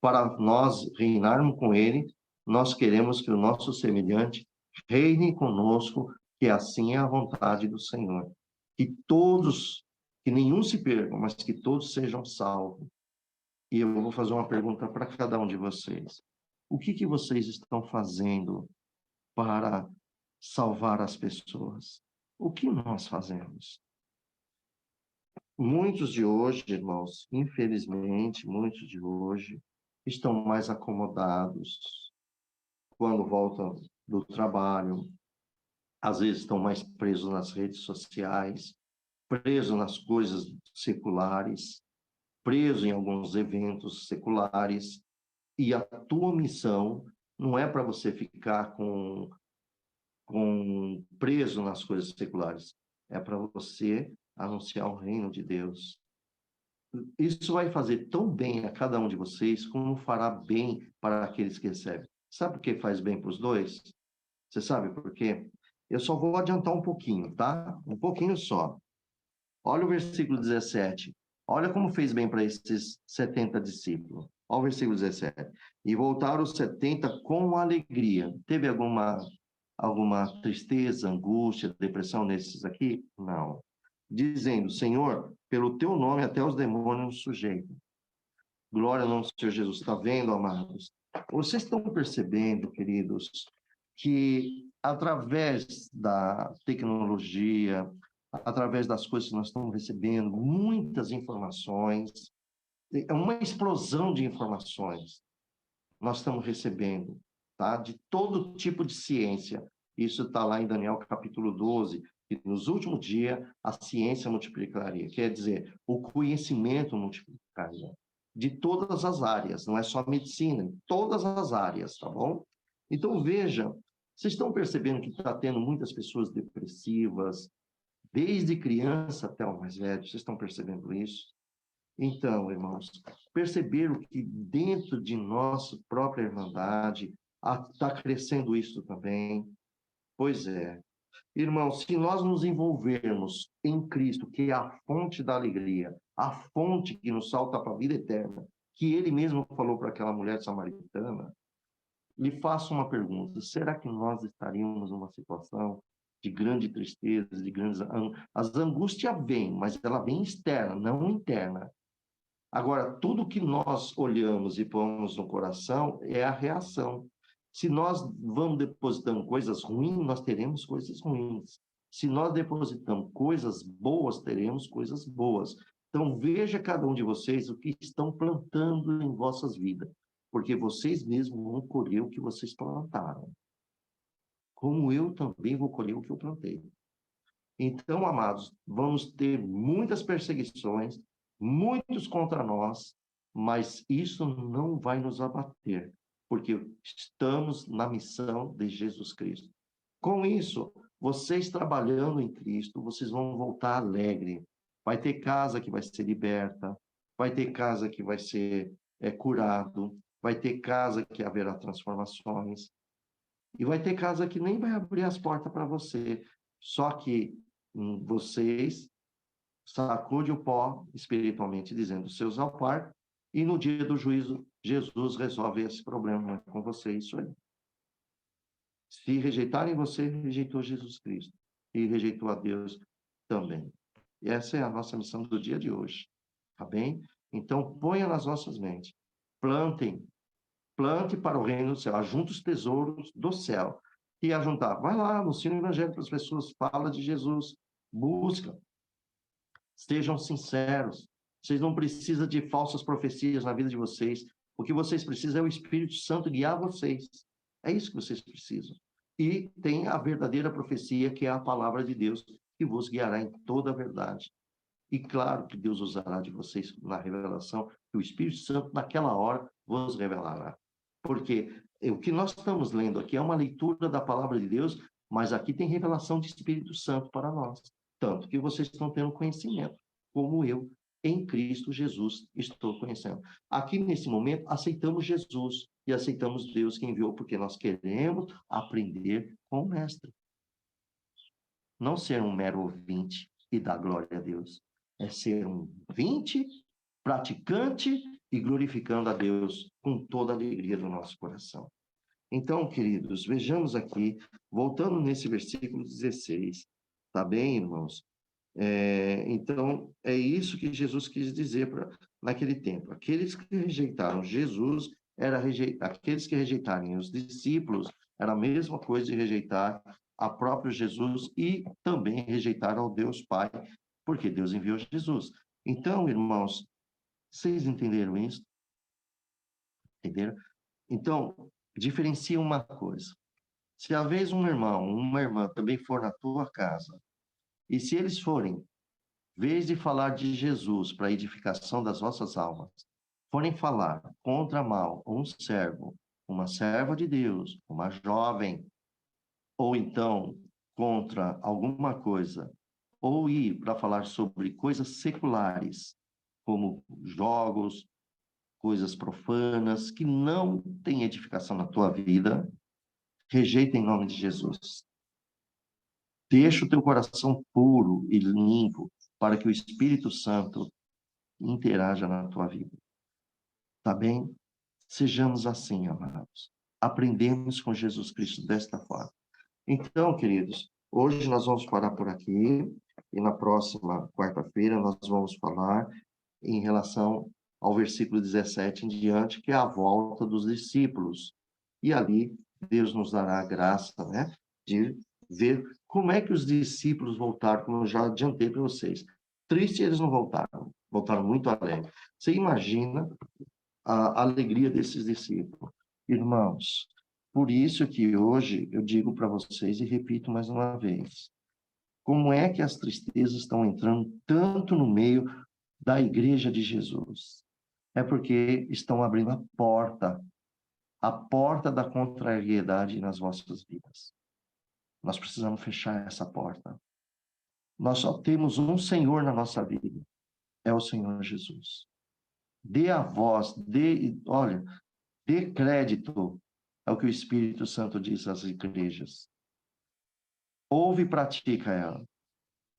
para nós reinarmos com Ele, nós queremos que o nosso semelhante reine conosco, que assim é a vontade do Senhor. Que todos, que nenhum se perca, mas que todos sejam salvos. E eu vou fazer uma pergunta para cada um de vocês. O que vocês estão fazendo para salvar as pessoas? O que nós fazemos? Muitos de hoje, irmãos, infelizmente, muitos de hoje estão mais acomodados quando voltam do trabalho, às vezes estão mais presos nas redes sociais, presos nas coisas seculares, presos em alguns eventos seculares, e a tua missão não é para você ficar preso nas coisas seculares. é para você anunciar o reino de Deus. Isso vai fazer tão bem a cada um de vocês, como fará bem para aqueles que recebem. Sabe por que faz bem para os dois? Você sabe por quê? Eu só vou adiantar um pouquinho, tá? Um pouquinho só. Olha o versículo 17. Olha como fez bem para esses 70 discípulos. Olha o versículo 17. E voltaram os 70 com alegria. Teve alguma tristeza, angústia, depressão nesses aqui? Não. Dizendo, Senhor, pelo teu nome até os demônios nos sujeitam. Glória ao nome do Senhor Jesus. Está vendo, amados? Vocês estão percebendo, queridos, que através da tecnologia, através das coisas que nós estamos recebendo, muitas informações, é uma explosão de informações nós estamos recebendo, tá? De todo tipo de ciência. Isso está lá em Daniel capítulo 12, que nos últimos dias a ciência multiplicaria, quer dizer, o conhecimento multiplicaria, de todas as áreas, não é só medicina, em todas as áreas, tá bom? Então, veja, vocês estão percebendo que está tendo muitas pessoas depressivas, desde criança até o mais velho, vocês estão percebendo isso? Então, irmãos, perceberam que dentro de nossa própria irmandade está crescendo isso também? Pois é. Irmãos, se nós nos envolvermos em Cristo, que é a fonte da alegria, a fonte que nos salta para a vida eterna, que ele mesmo falou para aquela mulher samaritana, lhe faço uma pergunta: será que nós estaríamos numa situação de grande tristeza, de grandes... As angústias vêm, mas ela vem externa, não interna. Agora, tudo que nós olhamos e pomos no coração é a reação. Se nós vamos depositando coisas ruins, nós teremos coisas ruins. Se nós depositamos coisas boas, teremos coisas boas. Então, veja cada um de vocês o que estão plantando em vossas vidas, porque vocês mesmos vão colher o que vocês plantaram. Como eu também vou colher o que eu plantei. Então, amados, vamos ter muitas perseguições, muitos contra nós, mas isso não vai nos abater, porque estamos na missão de Jesus Cristo. Com isso, vocês trabalhando em Cristo, vocês vão voltar alegre. Vai ter casa que vai ser liberta, vai ter casa que vai ser curado, vai ter casa que haverá transformações, e vai ter casa que nem vai abrir as portas para você. Só que vocês sacude o pó espiritualmente, dizendo seus ao par, e no dia do juízo, Jesus resolve esse problema com você, isso aí. Se rejeitarem você, rejeitou Jesus Cristo, e rejeitou a Deus também. E essa é a nossa missão do dia de hoje, tá bem? Então, ponha nas nossas mentes, plante para o reino do céu, ajunte os tesouros do céu, e ajuntar, vai lá, anuncia o evangelho para as pessoas, fala de Jesus, busca, sejam sinceros. Vocês não precisam de falsas profecias na vida de vocês. O que vocês precisam é o Espírito Santo guiar vocês. É isso que vocês precisam. E tem a verdadeira profecia, que é a palavra de Deus, que vos guiará em toda a verdade. E claro que Deus usará de vocês na revelação, que o Espírito Santo, naquela hora, vos revelará. Porque o que nós estamos lendo aqui é uma leitura da palavra de Deus, mas aqui tem revelação de Espírito Santo para nós. Tanto que vocês estão tendo conhecimento, como eu, em Cristo Jesus, estou conhecendo. Aqui, nesse momento, aceitamos Jesus e aceitamos Deus que enviou, porque nós queremos aprender com o Mestre. Não ser um mero ouvinte e dar glória a Deus. É ser um ouvinte, praticante e glorificando a Deus com toda a alegria do nosso coração. Então, queridos, vejamos aqui, voltando nesse versículo 16, tá bem, irmãos? Então, é isso que Jesus quis dizer naquele tempo. Aqueles que rejeitaram Jesus, aqueles que rejeitarem os discípulos, era a mesma coisa de rejeitar a próprio Jesus e também rejeitar ao Deus Pai, porque Deus enviou Jesus. Então, irmãos, vocês entenderam isso? Entenderam? Então, diferencia uma coisa. Se às vezes um irmão, uma irmã também for na tua casa, e se eles forem, em vez de falar de Jesus para a edificação das vossas almas, forem falar contra mal um servo, uma serva de Deus, uma jovem, ou então contra alguma coisa ou ir para falar sobre coisas seculares, como jogos, coisas profanas, que não têm edificação na tua vida, rejeita em nome de Jesus. Deixa o teu coração puro e limpo para que o Espírito Santo interaja na tua vida. Tá bem? Sejamos assim, amados. Aprendemos com Jesus Cristo desta forma. Então, queridos, hoje nós vamos parar por aqui e na próxima quarta-feira nós vamos falar em relação ao versículo 17 em diante, que é a volta dos discípulos. E ali Deus nos dará a graça, né, de ver como é que os discípulos voltaram, como eu já adiantei para vocês. Triste eles não voltaram, voltaram muito alegres. Você imagina a alegria desses discípulos. Irmãos, por isso que hoje eu digo para vocês e repito mais uma vez, como é que as tristezas estão entrando tanto no meio da igreja de Jesus? É porque estão abrindo a porta da contrariedade nas vossas vidas. Nós precisamos fechar essa porta. Nós só temos um Senhor na nossa vida, é o Senhor Jesus. Dê a voz, olha, dê crédito ao que o Espírito Santo diz às igrejas. Ouve e pratica ela.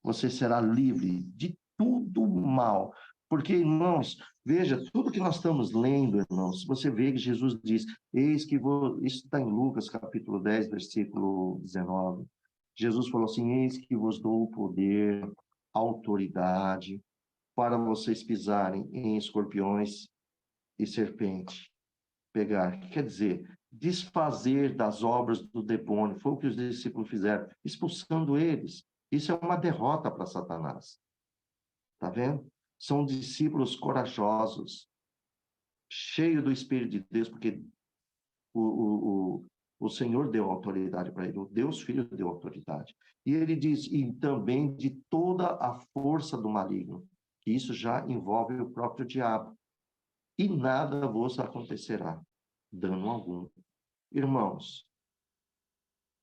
Você será livre de tudo mal. Porque, irmãos, veja, tudo que nós estamos lendo, irmãos, você vê que Jesus diz, eis que isso está em Lucas, capítulo 10, versículo 19. Jesus falou assim, eis que vos dou o poder, autoridade, para vocês pisarem em escorpiões e serpente. Pegar, quer dizer, desfazer das obras do demônio. Foi o que os discípulos fizeram, expulsando eles. Isso é uma derrota para Satanás. Tá vendo? São discípulos corajosos, cheios do Espírito de Deus, porque o Senhor deu autoridade para ele, o Deus Filho deu autoridade. E ele diz, e também de toda a força do maligno, que isso já envolve o próprio diabo. E nada vos acontecerá, dano algum. Irmãos,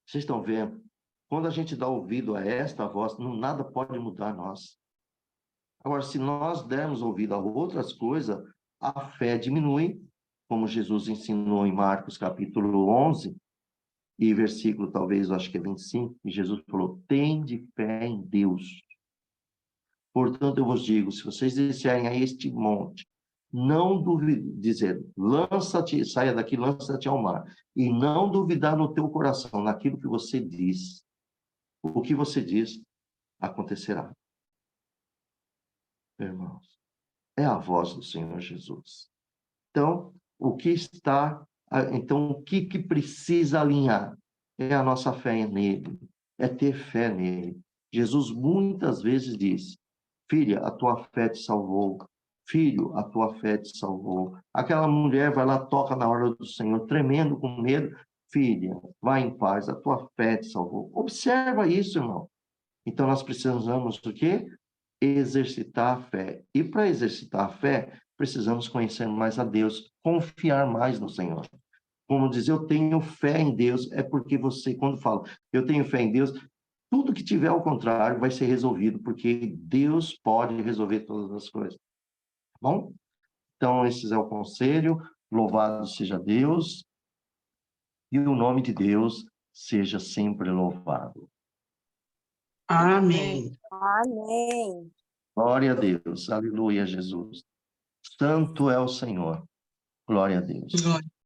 vocês estão vendo? Quando a gente dá ouvido a esta voz, nada pode mudar nós. Agora, se nós dermos ouvido a outras coisas, a fé diminui, como Jesus ensinou em Marcos capítulo 11, e versículo talvez, acho que é 25, e Jesus falou, tende fé em Deus. Portanto, eu vos digo, se vocês disserem a este monte, não dizer, lança-te, saia daqui, lança-te ao mar, e não duvidar no teu coração, naquilo que você diz, o que você diz acontecerá. Irmãos, é a voz do Senhor Jesus. Então, o que precisa alinhar? É a nossa fé nele, é ter fé nele. Jesus muitas vezes diz, filha, a tua fé te salvou. Filho, a tua fé te salvou. Aquela mulher vai lá, toca na hora do Senhor, tremendo com medo. Filha, vai em paz, a tua fé te salvou. Observa isso, irmão. Então, nós precisamos do quê? Exercitar a fé. E para exercitar a fé, precisamos conhecer mais a Deus, confiar mais no Senhor. Como diz, eu tenho fé em Deus, é porque você, quando fala, eu tenho fé em Deus, tudo que tiver ao contrário vai ser resolvido, porque Deus pode resolver todas as coisas. Tá bom? Então, esse é o conselho. Louvado seja Deus. E o nome de Deus seja sempre louvado. Amém. Amém. Glória a Deus. Aleluia, Jesus. Santo é o Senhor. Glória a Deus. Glória.